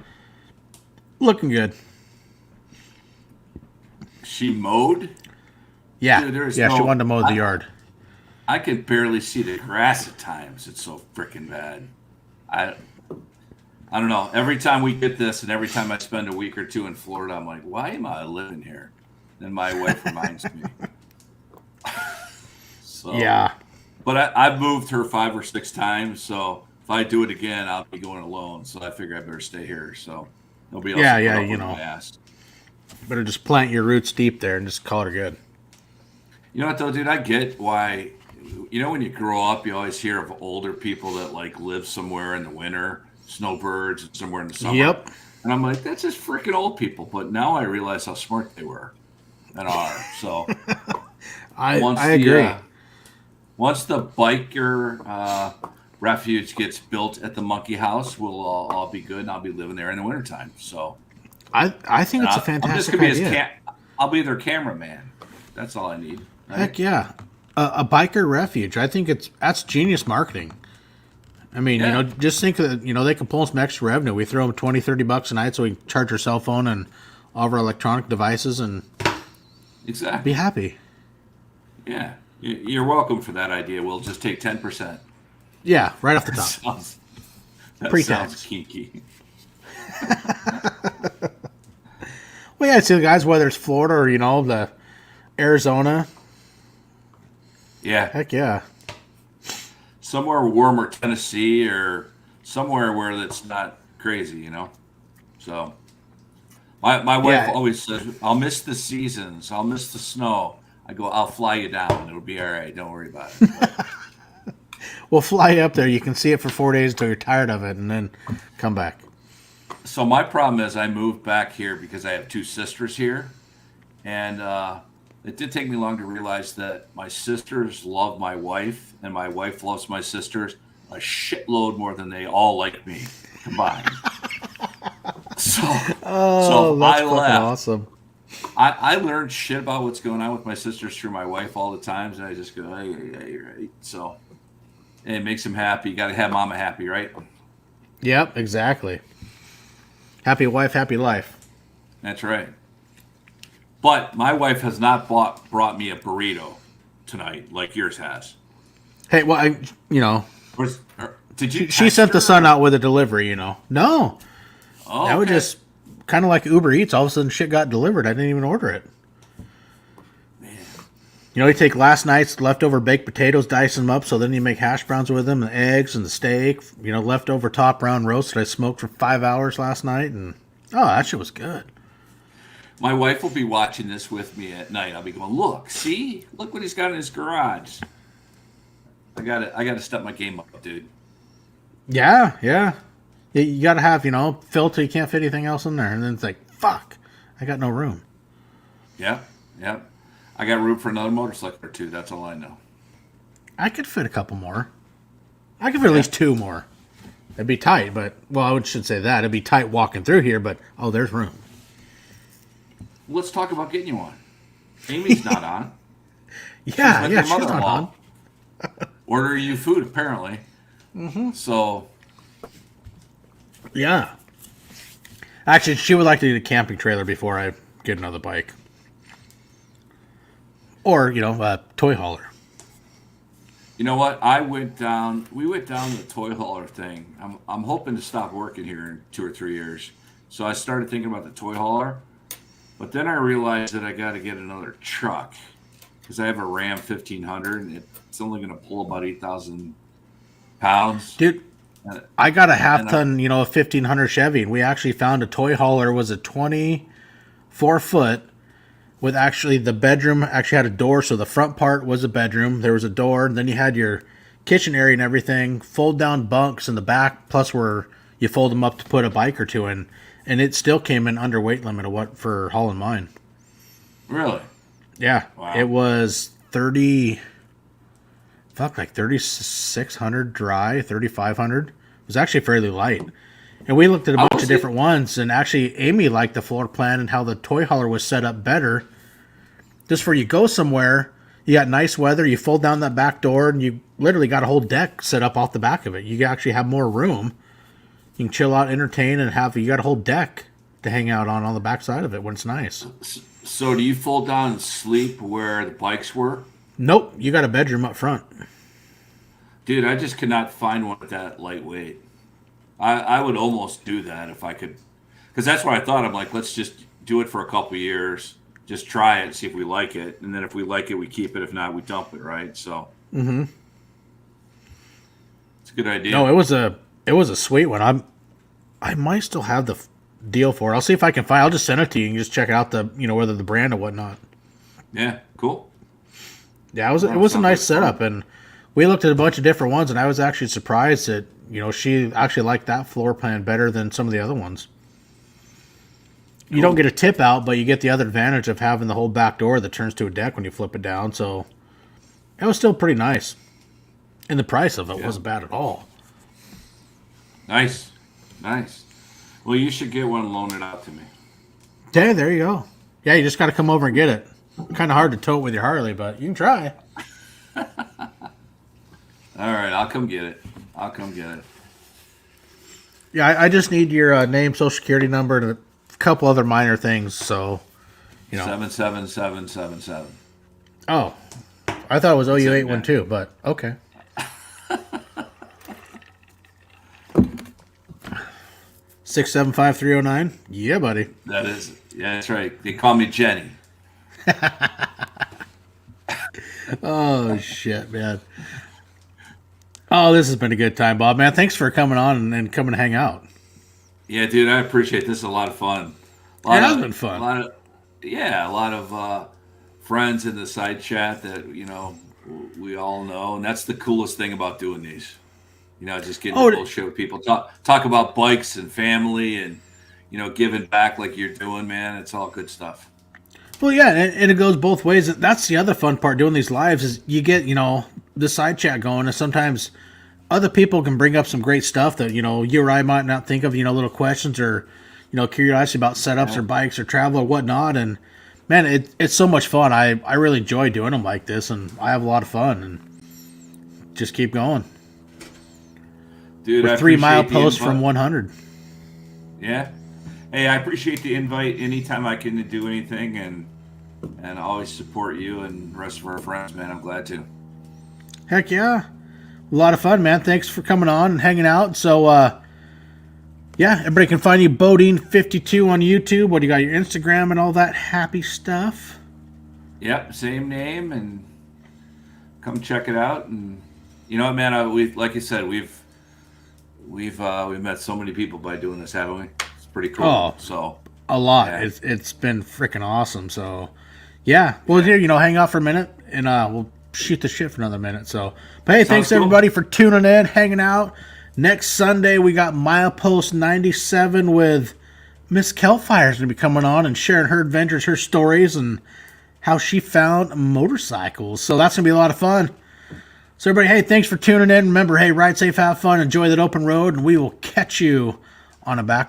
looking good. She mowed? Yeah. Dude, she wanted to mow the yard. I can barely see the grass at times. It's so freaking bad. I don't know. Every time we get this, and every time I spend a week or two in Florida, I'm like, why am I living here? And my wife reminds me. So, yeah. But I've moved her 5 or 6 times, so if I do it again, I'll be going alone. So I figure I better stay here. So nobody else. My ass. Better just plant your roots deep there and just call it good. You know what though, dude? I get why. When you grow up, you always hear of older people that live somewhere in the winter, snowbirds, and somewhere in the summer. Yep. And I'm like, that's just freaking old people. But now I realize how smart they were and are. So I agree. Once the biker refuge gets built at the monkey house, we'll all be good, and I'll be living there in the wintertime. So I think it's a fantastic idea. I'll be their cameraman. That's all I need. Right? Heck yeah. A biker refuge. I think that's genius marketing. I mean, just think that, they can pull some extra revenue. We throw them $20-$30 a night so we can charge our cell phone and all of our electronic devices and exactly be happy. Yeah. You're welcome for that idea. We'll just take 10%. Yeah, right off the top. Sounds kinky. Well, yeah, see, guys, whether it's Florida or, the Arizona. Yeah. Heck yeah. Somewhere warmer, Tennessee, or somewhere where it's not crazy, So my wife always says, I'll miss the seasons. I'll miss the snow. I go, I'll fly you down. It'll be all right. Don't worry about it. We'll fly you up there. You can see it for 4 days until you're tired of it, and then come back. So my problem is I moved back here because I have 2 sisters here. And it did take me long to realize that my sisters love my wife, and my wife loves my sisters a shitload more than they all like me combined. So that's I left. Awesome. I learned shit about what's going on with my sisters through my wife all the times, and I just go, hey, right. So it makes them happy. You got to have mama happy, right? Yep, exactly. Happy wife, happy life. That's right. But my wife has not brought me a burrito. tonight like yours has. Hey, well, Did you? she sent the son out with a delivery. No, Oh, that was okay. just kind of like Uber Eats. All of a sudden, shit got delivered. I didn't even order it. Man. You take last night's leftover baked potatoes, dice them up, so then you make hash browns with them, and eggs and the steak. Leftover top round roast that I smoked for 5 hours last night, and that shit was good. My wife will be watching this with me at night. I'll be going, look what he's got in his garage. I gotta step my game up, dude. Yeah. You gotta have, fill till you can't fit anything else in there, and then it's like, fuck, I got no room. Yeah. I got room for another motorcycle or two. That's all I know. I could fit a couple more. I could fit at least 2 more. It'd be tight, but, well, I should say that. It'd be tight walking through here, but, there's room. Let's talk about getting you on. Amy's not on. She's not on. Order you food, apparently. Mm-hmm. So. Yeah. Actually, she would like to get a camping trailer before I get another bike. Or, a toy hauler. You know what? We went down the toy hauler thing. I'm hoping to stop working here in 2 or 3 years. So I started thinking about the toy hauler. But then I realized that I got to get another truck. Because I have a Ram 1500 and it's only going to pull about 8,000 pounds. Dude, I got a half-ton, a 1500 Chevy, and we actually found a toy hauler. Was a 24-foot with actually the bedroom actually had a door, so the front part was a bedroom. There was a door, and then you had your kitchen area and everything, fold-down bunks in the back, plus where you fold them up to put a bike or two in, and it still came in under weight limit of what for hauling mine. Really? Yeah. Wow. It was 3,600 dry, 3,500. It was actually fairly light. And we looked at a bunch of different ones, and actually Amy liked the floor plan and how the toy hauler was set up better. Just for you go somewhere, you got nice weather, you fold down that back door, and you literally got a whole deck set up off the back of it. You actually have more room. You can chill out, entertain, and you got a whole deck to hang out on the back side of it when it's nice. So do you fold down and sleep where the bikes were? Nope, you got a bedroom up front. Dude, I just could not find one that lightweight. I would almost do that if I could. Because that's what I thought. I'm like, let's just do it for a couple years. Just try it, see if we like it. And then if we like it, we keep it. If not, we dump it, right? So. Mm-hmm. It's a good idea. No, it was a sweet one. I might still have the deal for it. I'll see if I can find. I'll just send it to you and just check out whether the brand or whatnot. Yeah, cool. Yeah, it was a nice setup, and we looked at a bunch of different ones, and I was actually surprised that she actually liked that floor plan better than some of the other ones. You don't get a tip out, but you get the other advantage of having the whole back door that turns to a deck when you flip it down. So it was still pretty nice, and the price of it wasn't bad at all. Nice. Well, you should get one and loan it out to me. Yeah, there you go. Yeah, you just got to come over and get it. Kind of hard to tow it with your Harley, but you can try. All right, I'll come get it. Yeah, I just need your name, social security number, and a couple other minor things. So, 77777. Oh, I thought it was OU812, but okay. Six 75309. Yeah, buddy. That's right. They call me Jenny. Oh shit, man. Oh, this has been a good time, Bob. Man, thanks for coming on and coming to hang out. Yeah, dude, I appreciate this. A lot of fun. It has been fun. A lot of friends in the side chat that we all know, and that's the coolest thing about doing these. Just getting to bullshit with people, talk about bikes and family, and giving back like you're doing, man. It's all good stuff. Well, yeah, and it goes both ways. That's the other fun part doing these lives is you get the side chat going, and sometimes other people can bring up some great stuff that you or I might not think of. Little questions or curiosity about setups or bikes or travel or whatnot. And man, it's so much fun. I really enjoy doing them like this, and I have a lot of fun. And just keep going. Dude, we're 3 mileposts from 100. Yeah. Hey, I appreciate the invite. Anytime I can do anything, and and always support you and the rest of our friends, man. I'm glad to. Heck yeah. A lot of fun, man. Thanks for coming on and hanging out. So, yeah, everybody can find you Bodine52 on YouTube. What do you got? Your Instagram and all that happy stuff? Yep, same name, and come check it out. And you know what, man? We, like you said, we've met so many people by doing this, haven't we? It's pretty cool. Oh, so a lot. Yeah. It's been freaking awesome. So, yeah, we'll here, hang out for a minute, and we'll shoot the shit for another minute. So, but hey, thanks cool. everybody for tuning in, hanging out. Next Sunday, we got Milepost 97 with Miss Kelfire's going to be coming on and sharing her adventures, her stories, and how she found motorcycles. So that's going to be a lot of fun. So everybody, hey, thanks for tuning in. Remember, hey, ride safe, have fun, enjoy that open road, and we will catch you on a back